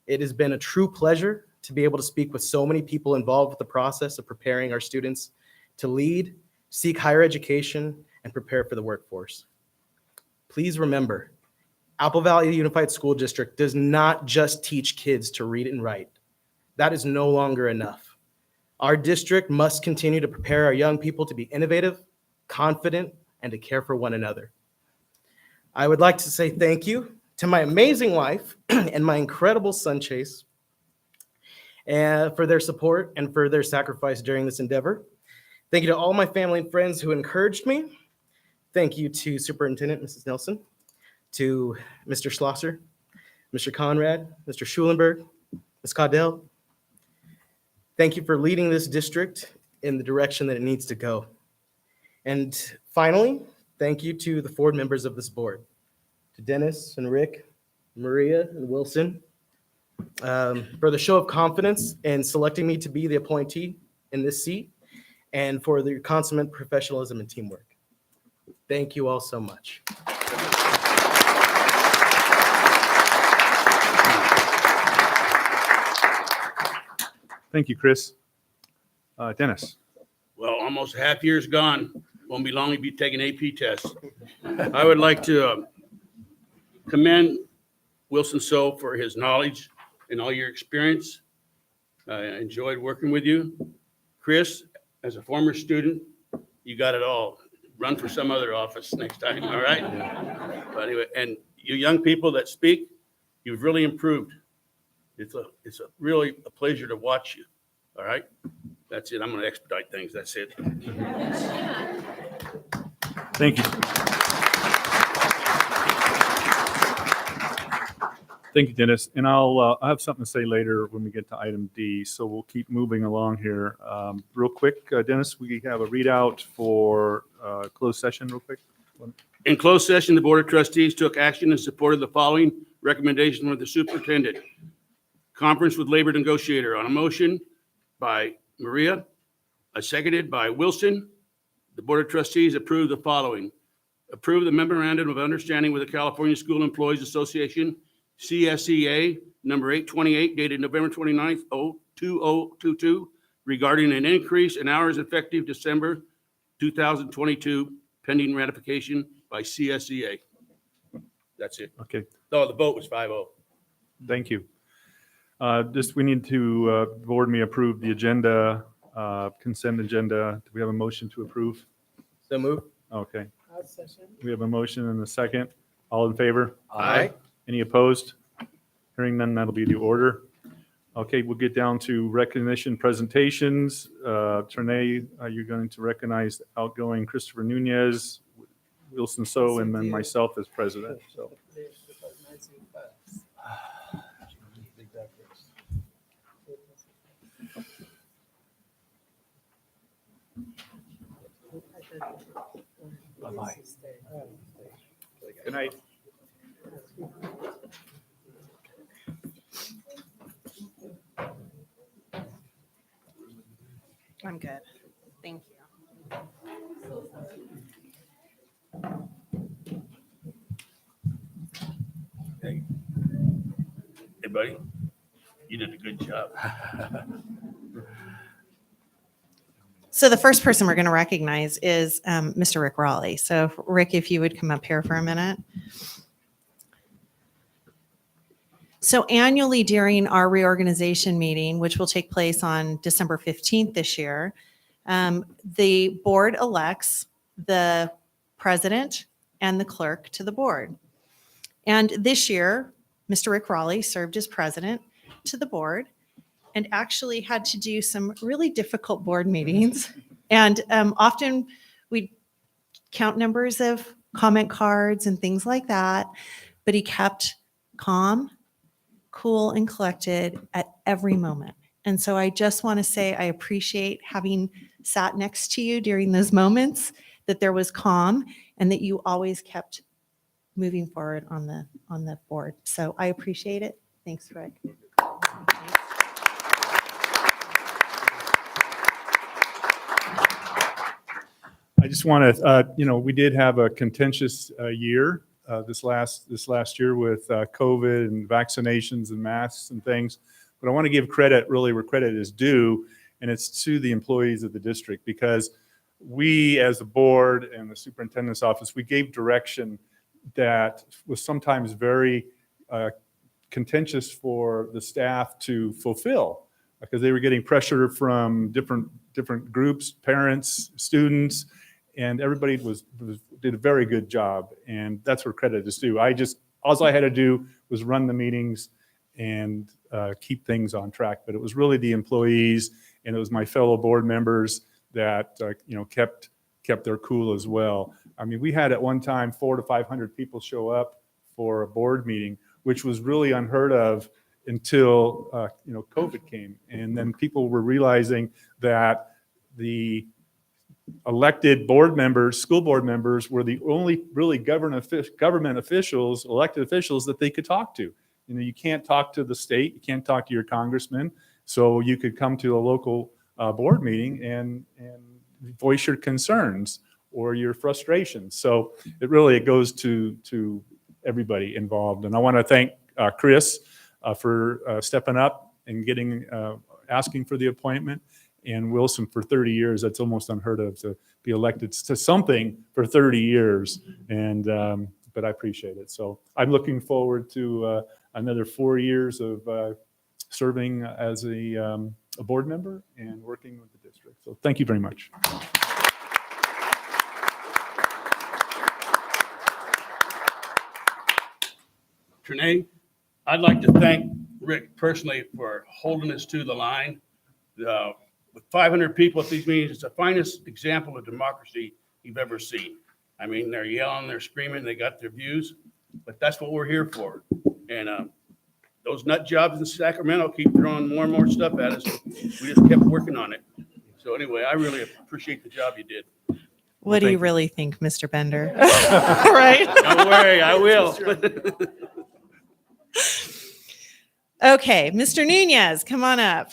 It has been a true pleasure to be able to speak with so many people involved with the process of preparing our students to lead, seek higher education, and prepare for the workforce. Please remember, Apple Valley Unified School District does not just teach kids to read and write. That is no longer enough. Our district must continue to prepare our young people to be innovative, confident, and to care for one another. I would like to say thank you to my amazing wife and my incredible son, Chase, for their support and for their sacrifice during this endeavor. Thank you to all my family and friends who encouraged me. Thank you to Superintendent Mrs. Nelson, to Mr. Schlosser, Mr. Conrad, Mr. Schulenberg, Ms. Caudell. Thank you for leading this district in the direction that it needs to go. And finally, thank you to the 4 members of this board, to Dennis and Rick, Maria and Wilson, for the show of confidence in selecting me to be the appointee in this seat, and for the consummate professionalism and teamwork. Thank you all so much. Thank you, Chris. Dennis. Well, almost a half year's gone. Won't be long to be taking AP tests. I would like to commend Wilson So for his knowledge and all your experience. I enjoyed working with you. Chris, as a former student, you got it all. Run for some other office next time, all right? But anyway, and you young people that speak, you've really improved. It's really a pleasure to watch you, all right? That's it. I'm going to expedite things. That's it. Thank you. Thank you, Dennis. And I'll have something to say later when we get to item D. So we'll keep moving along here. Real quick, Dennis, we have a readout for closed session real quick. In closed session, the Board of Trustees took action in support of the following recommendation with the superintendent. Conference with Labor Negotiator. On a motion by Maria, seconded by Wilson, the Board of Trustees approved the following. Approve the memorandum of understanding with the California School Employees Association, CSEA, number 828, dated November 29th, 2022, regarding an increase in hours effective December 2022, pending ratification by CSEA. That's it. Okay, No, the vote was 5-0. thank you. We need to, board me approve the agenda, consent agenda. Do we have a motion to approve? So move. Okay. We have a motion and a second. All in favor? Aye. Any opposed? Hearing none, that'll be the order. Okay, we'll get down to recognition presentations. Trinae, you're going to recognize outgoing Christopher Nunez, Wilson So, and then myself as president. So. Bye-bye. Good night. I'm good. Thank you. Hey, buddy, you did a good job. So the first person we're going to recognize is Mr. Rick Raleigh. So Rick, if you would come up here for a minute. So annually during our reorganization meeting, which will take place on December 15th this year, the board elects the president and the clerk to the board. And this year, Mr. Rick Raleigh served as president to the board and actually had to do some really difficult board meetings. And often we'd count numbers of comment cards and things like that, but he kept calm, cool, and collected at every moment. And so I just want to say I appreciate having sat next to you during those moments, that there was calm and that you always kept moving forward on the board. So I appreciate it. Thanks, Rick. I just want to, we did have a contentious year this last year with COVID and vaccinations and masks and things. But I want to give credit really where credit is due, and it's to the employees of the district, because we as a board and the superintendent's office, we gave direction that was sometimes very contentious for the staff to fulfill, because they were getting pressure from different groups, parents, students, and everybody did a very good job, and that's where credit is due. All I had to do was run the meetings and keep things on track. But it was really the employees and it was my fellow board members that kept their cool as well. I mean, we had at one time 400 to 500 people show up for a board meeting, which was really unheard of until COVID came, and then people were realizing that the elected board members, school board members, were the only really government officials, elected officials that they could talk to. You can't talk to the state, you can't talk to your congressman, so you could come to a local board meeting and voice your concerns or your frustrations. So it goes to everybody involved. And I want to thank Chris for stepping up and asking for the appointment, and Wilson for 30 years. That's almost unheard of, to be elected to something for 30 years. But I appreciate it. So I'm looking forward to another 4 years of serving as a board member and working with the district. So thank you very much. Trinae, I'd like to thank Rick personally for holding us to the line. With 500 people at these meetings, it's the finest example of democracy you've ever seen. I mean, they're yelling, they're screaming, they got their views, but that's what we're here for. And those nut jobs in Sacramento keep throwing more and more stuff at us. We just kept working on it. So anyway, I really appreciate the job you did. What do you really think, Mr. Bender? Right? Don't worry, I will. Okay, Mr. Nunez, come on up.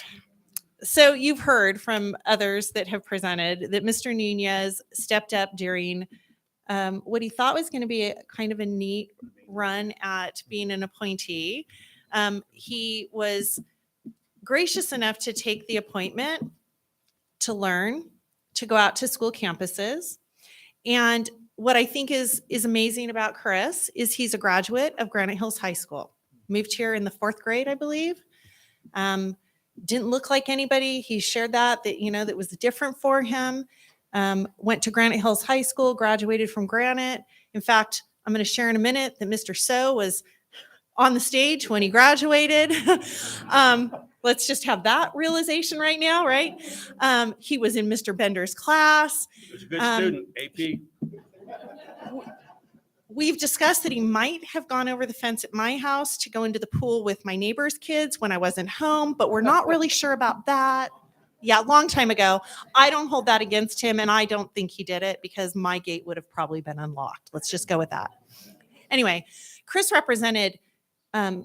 So you've heard from others that have presented that Mr. Nunez stepped up during what he thought was going to be kind of a neat run at being an appointee. He was gracious enough to take the appointment to learn, to go out to school campuses. And what I think is amazing about Chris is he's a graduate of Granite Hills High School. Moved here in the 4th grade, I believe. Didn't look like anybody. He shared that was different for him. Went to Granite Hills High School, graduated from Granite. In fact, I'm going to share in a minute that Mr. So was on the stage when he graduated. Let's just have that realization right now, right? He was in Mr. Bender's class. He was a good student, AP. We've discussed that he might have gone over the fence at my house to go into the pool with my neighbor's kids when I wasn't home, but we're not really sure about that. Yeah, long time ago. I don't hold that against him, and I don't think he did it because my gate would have probably been unlocked. Let's just go with that. Anyway, Chris represented as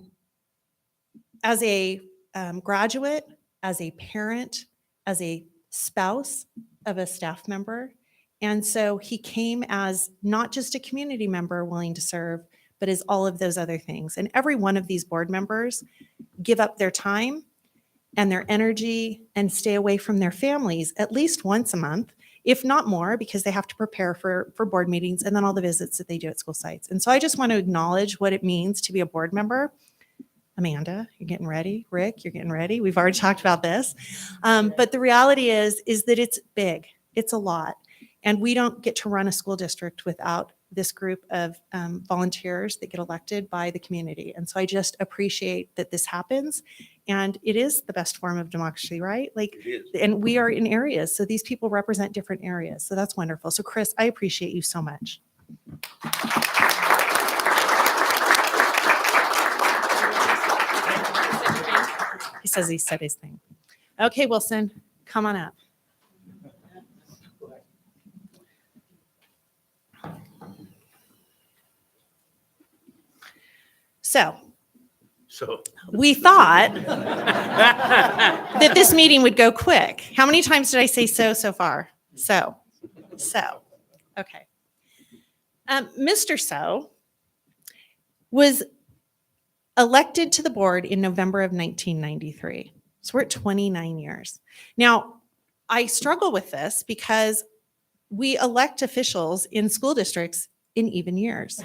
a graduate, as a parent, as a spouse of a staff member. And so he came as not just a community member willing to serve, but as all of those other things. And every one of these board members give up their time and their energy and stay away from their families at least once a month, if not more, because they have to prepare for board meetings and then all the visits that they do at school sites. And so I just want to acknowledge what it means to be a board member. Amanda, you're getting ready. Rick, you're getting ready. We've already talked about this. But the reality is that it's big. It's a lot. And we don't get to run a school district without this group of volunteers that get elected by the community. And so I just appreciate that this happens. And it is the best form of democracy, right? And we are in areas. So these people represent different areas. So that's wonderful. So Chris, I appreciate you so much. He says he said his thing. Okay, Wilson, come on up. So we thought that this meeting would go quick. How many times did I say so far? So. Okay. Mr. So was elected to the board in November of 1993. So we're at 29 years. Now, I struggle with this because we elect officials in school districts in even years.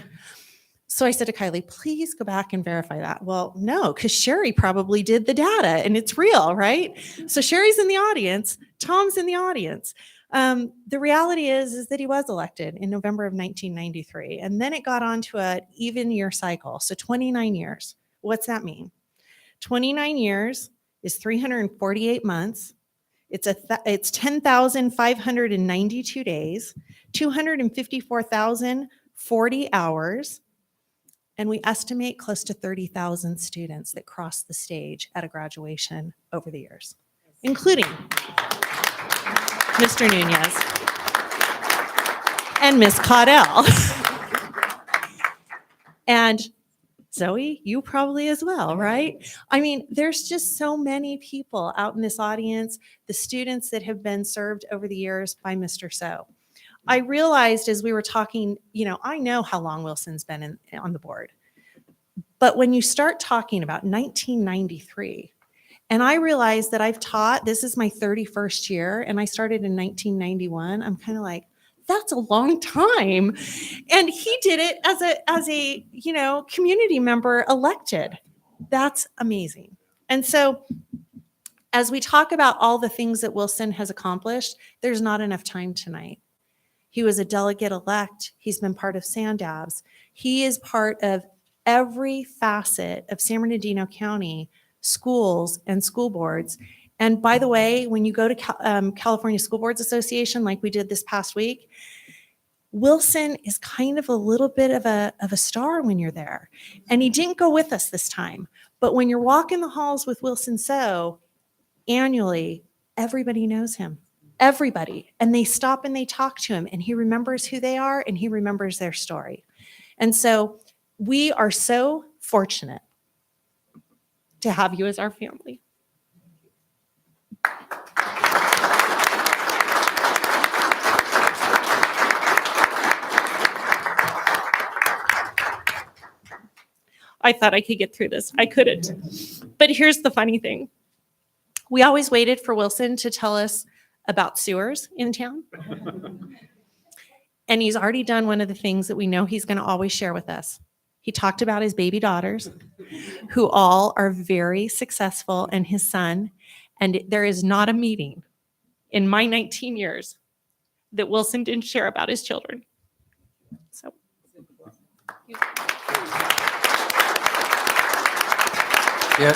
So I said to Kylie, please go back and verify that. Well, no, because Sherry probably did the data and it's real, right? So Sherry's in the audience, Tom's in the audience. The reality is that he was elected in November of 1993, and then it got on to an even year cycle. So 29 years. What's that mean? 29 years is 348 months. It's 10,592 days, 254,040 hours, and we estimate close to 30,000 students that cross the stage at a graduation over the years, including Mr. Nunez and Miss Caudell. And Zoe, you probably as well, right? I mean, there's just so many people out in this audience, the students that have been served over the years by Mr. So. I realized as we were talking, I know how long Wilson's been on the board. But when you start talking about 1993, and I realized that I've taught, this is my 31st year, and I started in 1991, I'm kind of like, that's a long time. And he did it as a community member elected. That's amazing. And so as we talk about all the things that Wilson has accomplished, there's not enough time tonight. He was a delegate elect. He's been part of SANDAVs. He is part of every facet of San Bernardino County schools and school boards. And by the way, when you go to California School Boards Association, like we did this past week, Wilson is kind of a little bit of a star when you're there. And he didn't go with us this time. But when you're walking the halls with Wilson So, annually, everybody knows him. Everybody. And they stop and they talk to him, and he remembers who they are and he remembers their story. And so we are so fortunate to have you as our family. I thought I could get through this. I couldn't. But here's the funny thing. We always waited for Wilson to tell us about sewers in town. And he's already done one of the things that we know he's going to always share with us. He talked about his baby daughters, who all are very successful, and his son. And there is not a meeting in my 19 years that Wilson didn't share about his children. So. Yeah.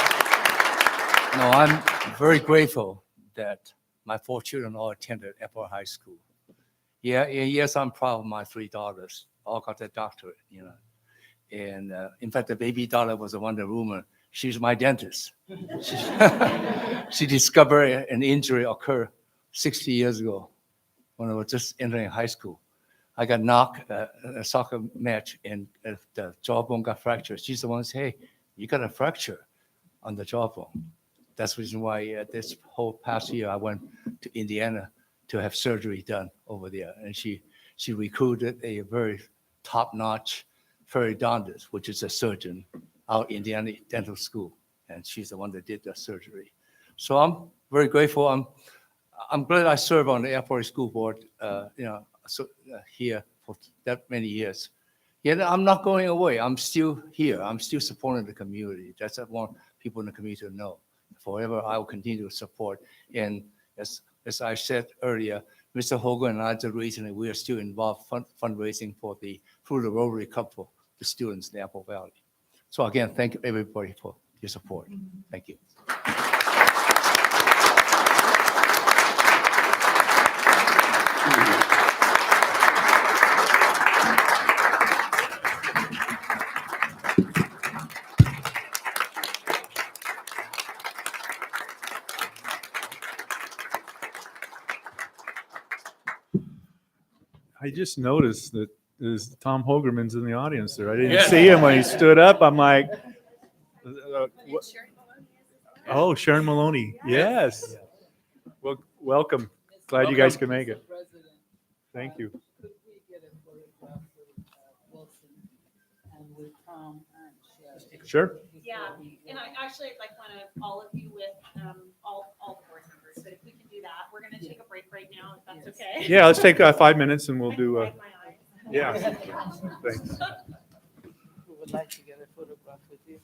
No, I'm very grateful that my 4 children all attended Airport High School. Yes, I'm proud of my 3 daughters. All got their doctorate, And in fact, the baby daughter was the one that rumor. She's my dentist. She discovered an injury occurred 60 years ago when I was just entering high school. I got knocked a soccer match and the jawbone got fractured. She's the one who said, hey, you got a fracture on the jawbone. That's the reason why this whole past year I went to Indiana to have surgery done over there. And she recruited a very top-notch periodontist, which is a surgeon out in Indiana Dental School. And she's the one that did the surgery. So I'm very grateful. I'm glad I serve on the Airport School Board, here for that many years. Yet I'm not going away. I'm still here. I'm still supporting the community. That's what I want people in the community to know. Forever, I will continue to support. And as I said earlier, Mr. Hogan and I, the reason we are still involved fundraising for the through the Rotary Cup for the students in the Apple Valley. So again, thank you everybody for your support. Thank you. I just noticed that there's Tom Hogerman's in the audience there. I didn't see him when he stood up. I'm like, oh, Sharon Maloney. Yes. Well, welcome. Glad you guys could make it. Thank you. Sure. Yeah, and I actually like one of all of you with all the board members. But if we can do that, we're going to take a break right now, if that's okay. Yeah, let's take 5 minutes and we'll do. Yeah. Thanks. We would like to get a photograph with you.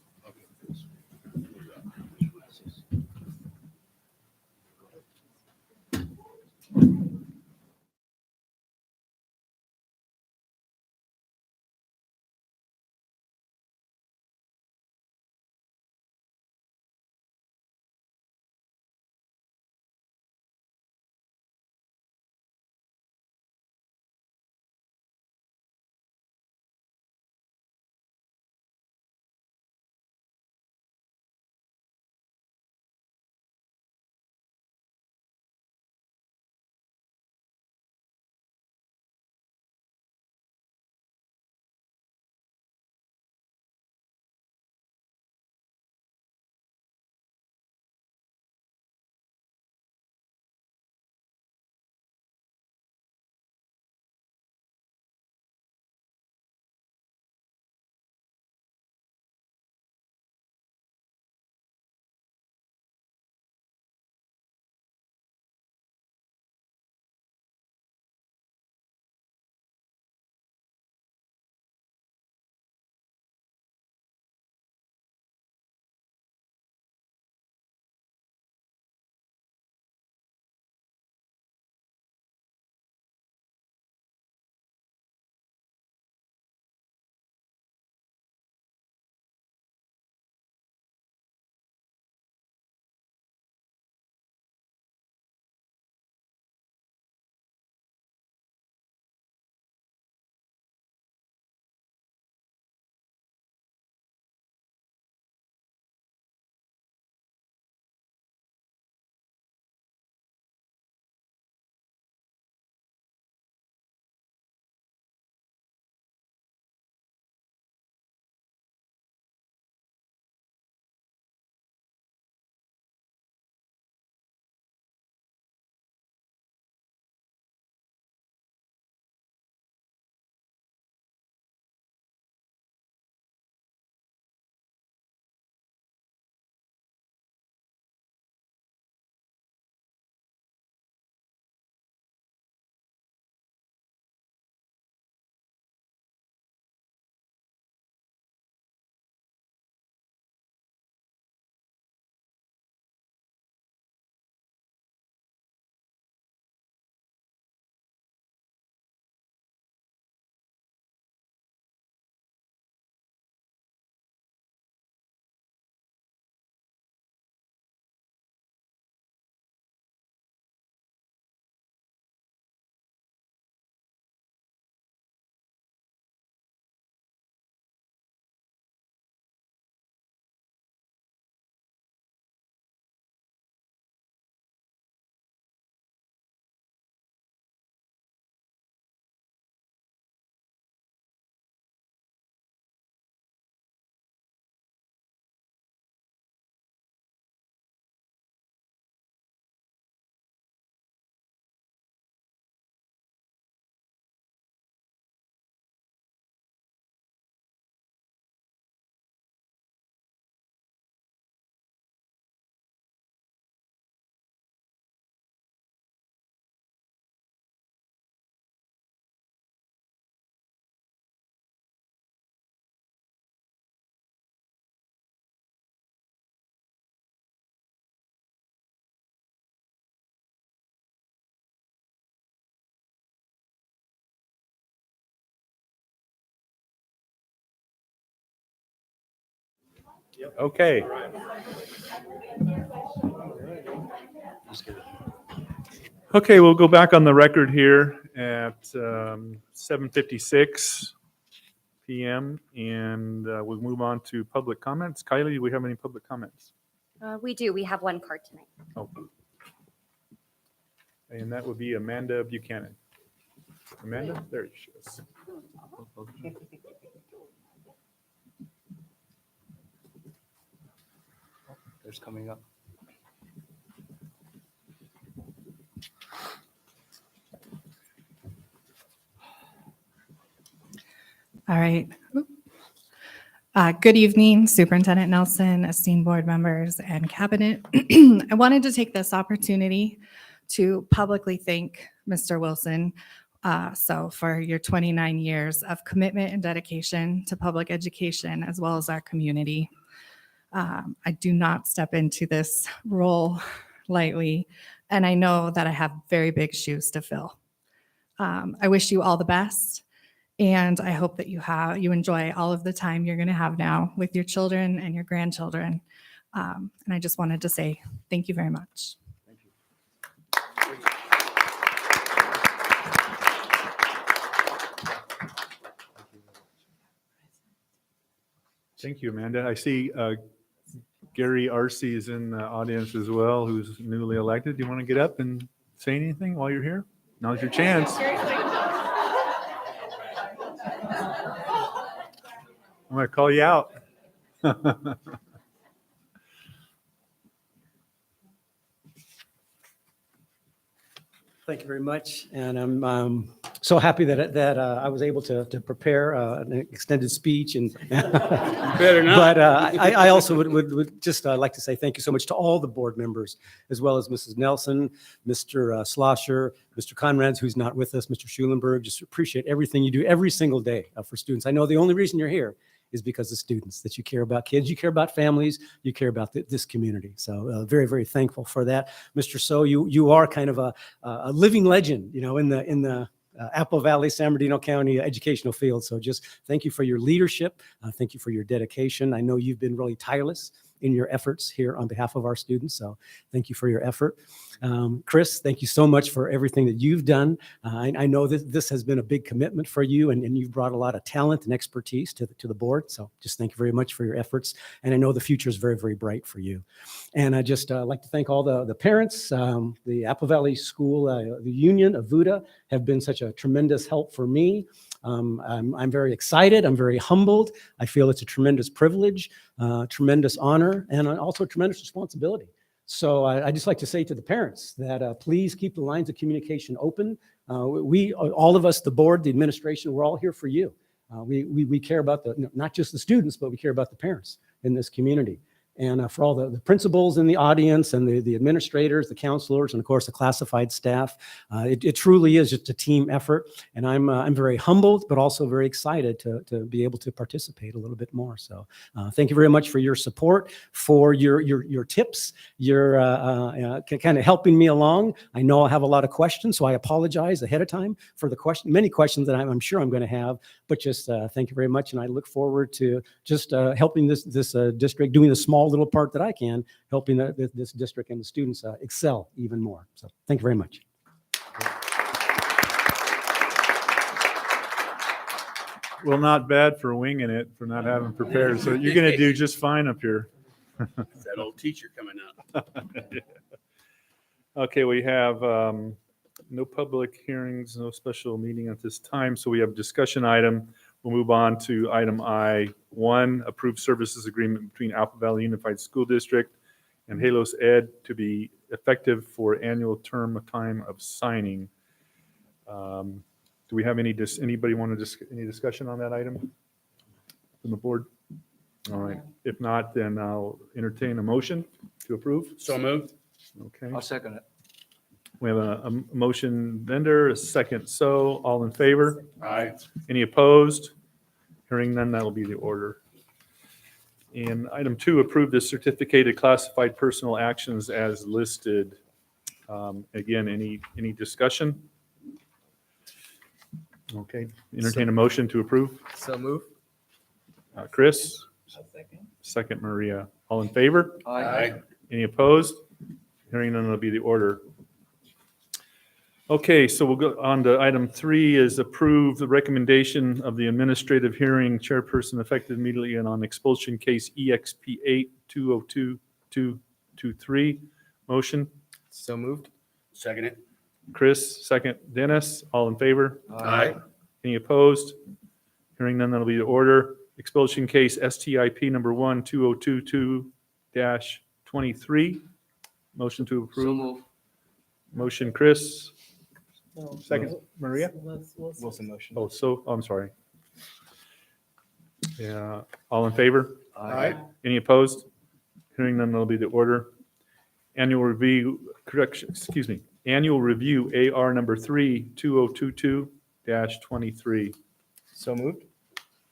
Okay. Okay, we'll go back on the record here at 7:56 p.m. and we'll move on to public comments. Kylie, do we have any public comments? We do. We have one card tonight. Oh. And that would be Amanda Buchanan. Amanda, there she is. There's coming up. All right. Good evening, Superintendent Nelson, esteemed board members, and cabinet. I wanted to take this opportunity to publicly thank Mr. Wilson for your 29 years of commitment and dedication to public education as well as our community. I do not step into this role lightly, and I know that I have very big shoes to fill. I wish you all the best. And I hope that you enjoy all of the time you're going to have now with your children and your grandchildren. And I just wanted to say thank you very much. Thank you, Amanda. I see Gary Arce is in the audience as well, who's newly elected. Do you want to get up and say anything while you're here? Now's your chance. I'm going to call you out. Thank you very much. And I'm so happy that I was able to prepare an extended speech. And better not. But I also would just like to say thank you so much to all the board members, as well as Mrs. Nelson, Mr. Schlosser, Mr. Conrads, who's not with us, Mr. Schulenberg. Just appreciate everything you do every single day for students. I know the only reason you're here is because of students, that you care about kids, you care about families, you care about this community. So very, very thankful for that. Mr. So, you are kind of a living legend, in the Apple Valley, San Bernardino County educational field. So just thank you for your leadership. Thank you for your dedication. I know you've been really tireless in your efforts here on behalf of our students. So thank you for your effort. Chris, thank you so much for everything that you've done. I know that this has been a big commitment for you, and you've brought a lot of talent and expertise to the board. So just thank you very much for your efforts. And I know the future is very, very bright for you. And I just like to thank all the parents, the Apple Valley School, the union, AVUSD, have been such a tremendous help for me. I'm very excited. I'm very humbled. I feel it's a tremendous privilege, tremendous honor, and also tremendous responsibility. So I just like to say to the parents that please keep the lines of communication open. All of us, the board, the administration, we're all here for you. We care about not just the students, but we care about the parents in this community. And for all the principals in the audience and the administrators, the counselors, and of course the classified staff, it truly is just a team effort. And I'm very humbled, but also very excited to be able to participate a little bit more. So thank you very much for your support, for your tips, your kind of helping me along. I know I have a lot of questions, so I apologize ahead of time for the many questions that I'm sure I'm going to have. But just thank you very much, and I look forward to just helping this district, doing the small little part that I can, helping this district and the students excel even more. So thank you very much. Well, not bad for winging it, for not having prepared. So you're going to do just fine up here. That old teacher coming up. Okay, we have no public hearings, no special meeting at this time. So we have discussion item. We'll move on to item I1, approved services agreement between Apple Valley Unified School District and Halos Ed to be effective for annual term of time of signing. Do we have anybody want to any discussion on that item from the board? All right. If not, then I'll entertain a motion to approve. So moved. Okay. I'll second it. We have a motion vendor, a second. So all in favor? Aye. Any opposed? Hearing none, that'll be the order. And item 2, approve the certificated classified personal actions as listed. Again, any discussion? Okay, entertain a motion to approve. So move. Chris, Second, Maria. All in favor? Aye. Any opposed? Hearing none, will be the order. Okay, so we'll go on to item 3 is approve the recommendation of the administrative hearing chairperson effective immediately and on expulsion case EXP 8202223. Motion, So moved. Second it. Chris, second, Dennis, all in favor? Aye. Any opposed? Hearing none, that'll be the order. Expulsion case STIP number 12022-23. Motion to So approve. move. Motion, Chris. Second, Maria? Wilson motion. Oh, so, I'm sorry. Yeah, all in favor? Aye. Any opposed? Hearing none, that'll be the order. Annual review, correction, excuse me, annual review AR number 32022-23. So moved.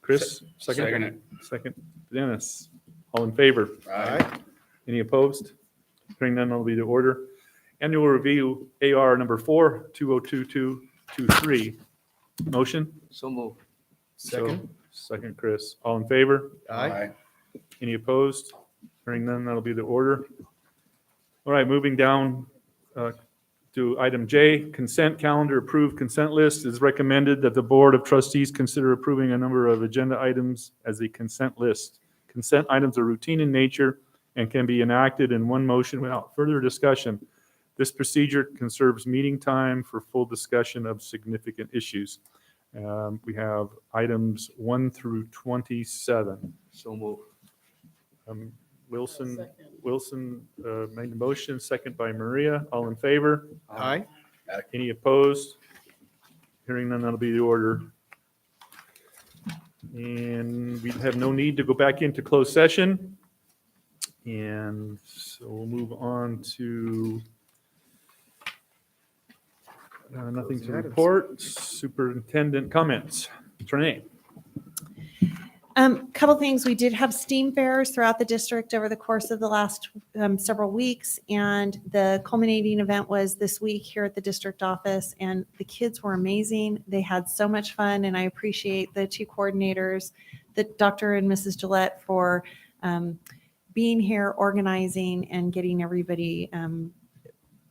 Chris, second? Second it. Second, Dennis. All in favor? Aye. Any opposed? Hearing none, that'll be the order. Annual review AR number 4202223. Motion? So move. Second. Second, Chris. All in favor? Aye. Any opposed? Hearing none, that'll be the order. All right, moving down to item J, consent calendar, approved consent list. It is recommended that the Board of Trustees consider approving a number of agenda items as a consent list. Consent items are routine in nature and can be enacted in one motion without further discussion. This procedure conserves meeting time for full discussion of significant issues. We have items 1 through 27. So move. Wilson made the motion, second by Maria. All in favor? Aye. Any opposed? Hearing none, that'll be the order. And we have no need to go back into closed session. And so we'll move on to nothing to report. Superintendent comments. Trinae. Couple things. We did have STEAM fairs throughout the district over the course of the last several weeks, and the culminating event was this week here at the district office, and the kids were amazing. They had so much fun, and I appreciate the two coordinators, the Dr. and Mrs. Gillette, for being here, organizing, and getting everybody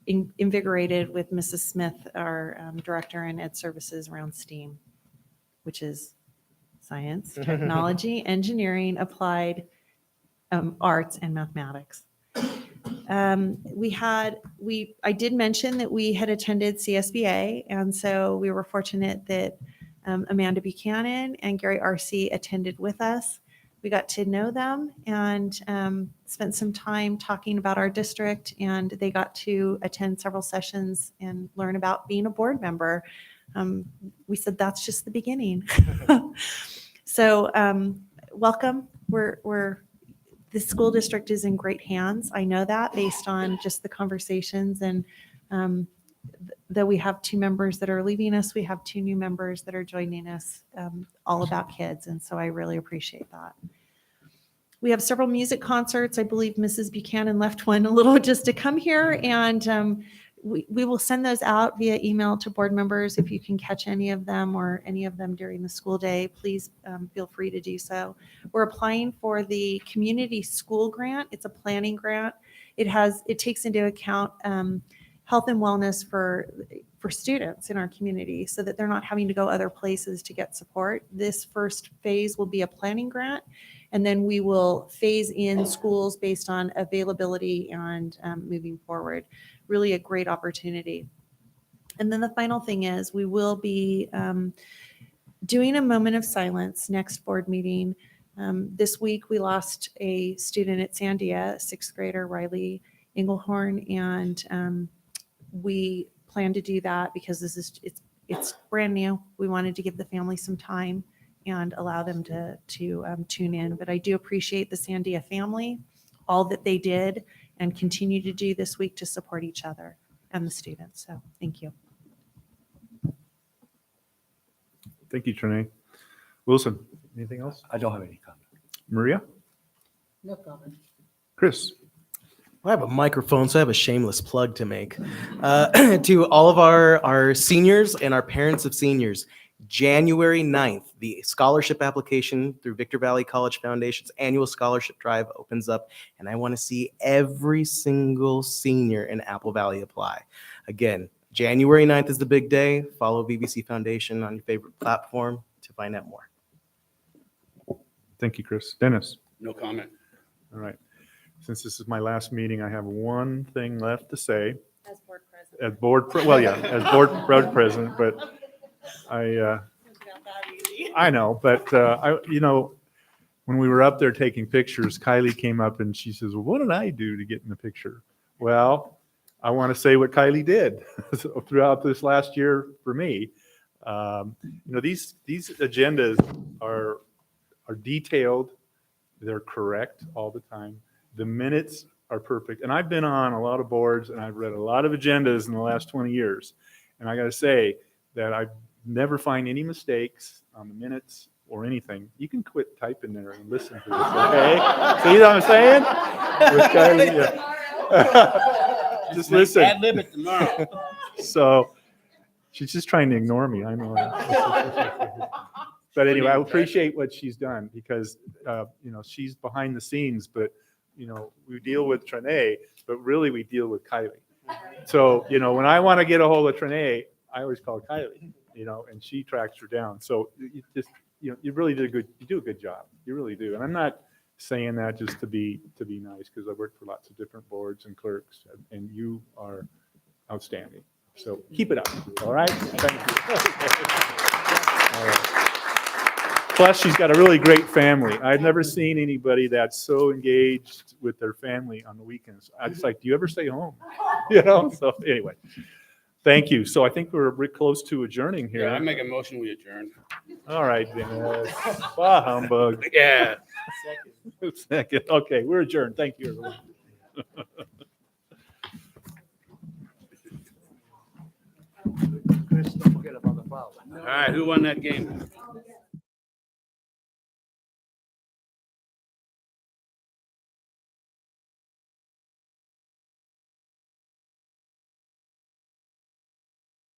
invigorated with Mrs. Smith, our director in Ed Services around STEAM, which is science, technology, engineering, applied arts, and mathematics. I did mention that we had attended CSBA, and so we were fortunate that Amanda Buchanan and Gary Arce attended with us. We got to know them and spent some time talking about our district, and they got to attend several sessions and learn about being a board member. We said that's just the beginning. So welcome. The school district is in great hands. I know that based on just the conversations, and though we have 2 members that are leaving us, we have 2 new members that are joining us, all about kids. And so I really appreciate that. We have several music concerts. I believe Mrs. Buchanan left one a little just to come here, and we will send those out via email to board members. If you can catch any of them or any of them during the school day, please feel free to do so. We're applying for the community school grant. It's a planning grant. It takes into account health and wellness for students in our community so that they're not having to go other places to get support. This first phase will be a planning grant, and then we will phase in schools based on availability and moving forward. Really a great opportunity. And then the final thing is we will be doing a moment of silence next board meeting. This week we lost a student at Sandia, a 6th grader, Riley Engelhorn, and we plan to do that because it's brand new. We wanted to give the family some time and allow them to tune in. But I do appreciate the Sandia family, all that they did and continue to do this week to support each other and the students. So thank you. Thank you, Trinae. Wilson, anything else? I don't have any comment. Maria? No comment. Chris? I have a microphone, so I have a shameless plug to make. To all of our seniors and our parents of seniors, January 9th, the scholarship application through Victor Valley College Foundation's annual scholarship drive opens up, and I want to see every single senior in Apple Valley apply. Again, January 9th is the big day. Follow VVC Foundation on your favorite platform to find out more. Thank you, Chris. Dennis? No comment. All right. Since this is my last meeting, I have one thing left to say. As board president. As board president, but I know, but when we were up there taking pictures, Kylie came up and she says, well, what did I do to get in the picture? Well, I want to say what Kylie did throughout this last year for me. These agendas are detailed. They're correct all the time. The minutes are perfect. And I've been on a lot of boards and I've read a lot of agendas in the last 20 years. And I got to say that I never find any mistakes on the minutes or anything. You can quit typing there and listen to this, okay? See what I'm saying? With Kylie, yeah. Just listen. Ad-lib it tomorrow. So she's just trying to ignore me. I know. But anyway, I appreciate what she's done because, she's behind the scenes, but, we deal with Trinae, but really we deal with Kylie. So, when I want to get a hold of Trinae, I always call Kylie, and she tracks her down. So you really you do a good job. You really do. And I'm not saying that just to be nice because I worked for lots of different boards and clerks and you are outstanding. So keep it up. All right. Thank you. All right. Plus, she's got a really great family. I've never seen anybody that's so engaged with their family on the weekends. I was like, do you ever stay home? So anyway, thank you. So I think we're close to adjourning here. Yeah, I make a motion, we adjourn. All right, Dennis. Bah, humbug. Yeah. Second. Okay, we're adjourned. Thank you, everyone. All right, who won that game?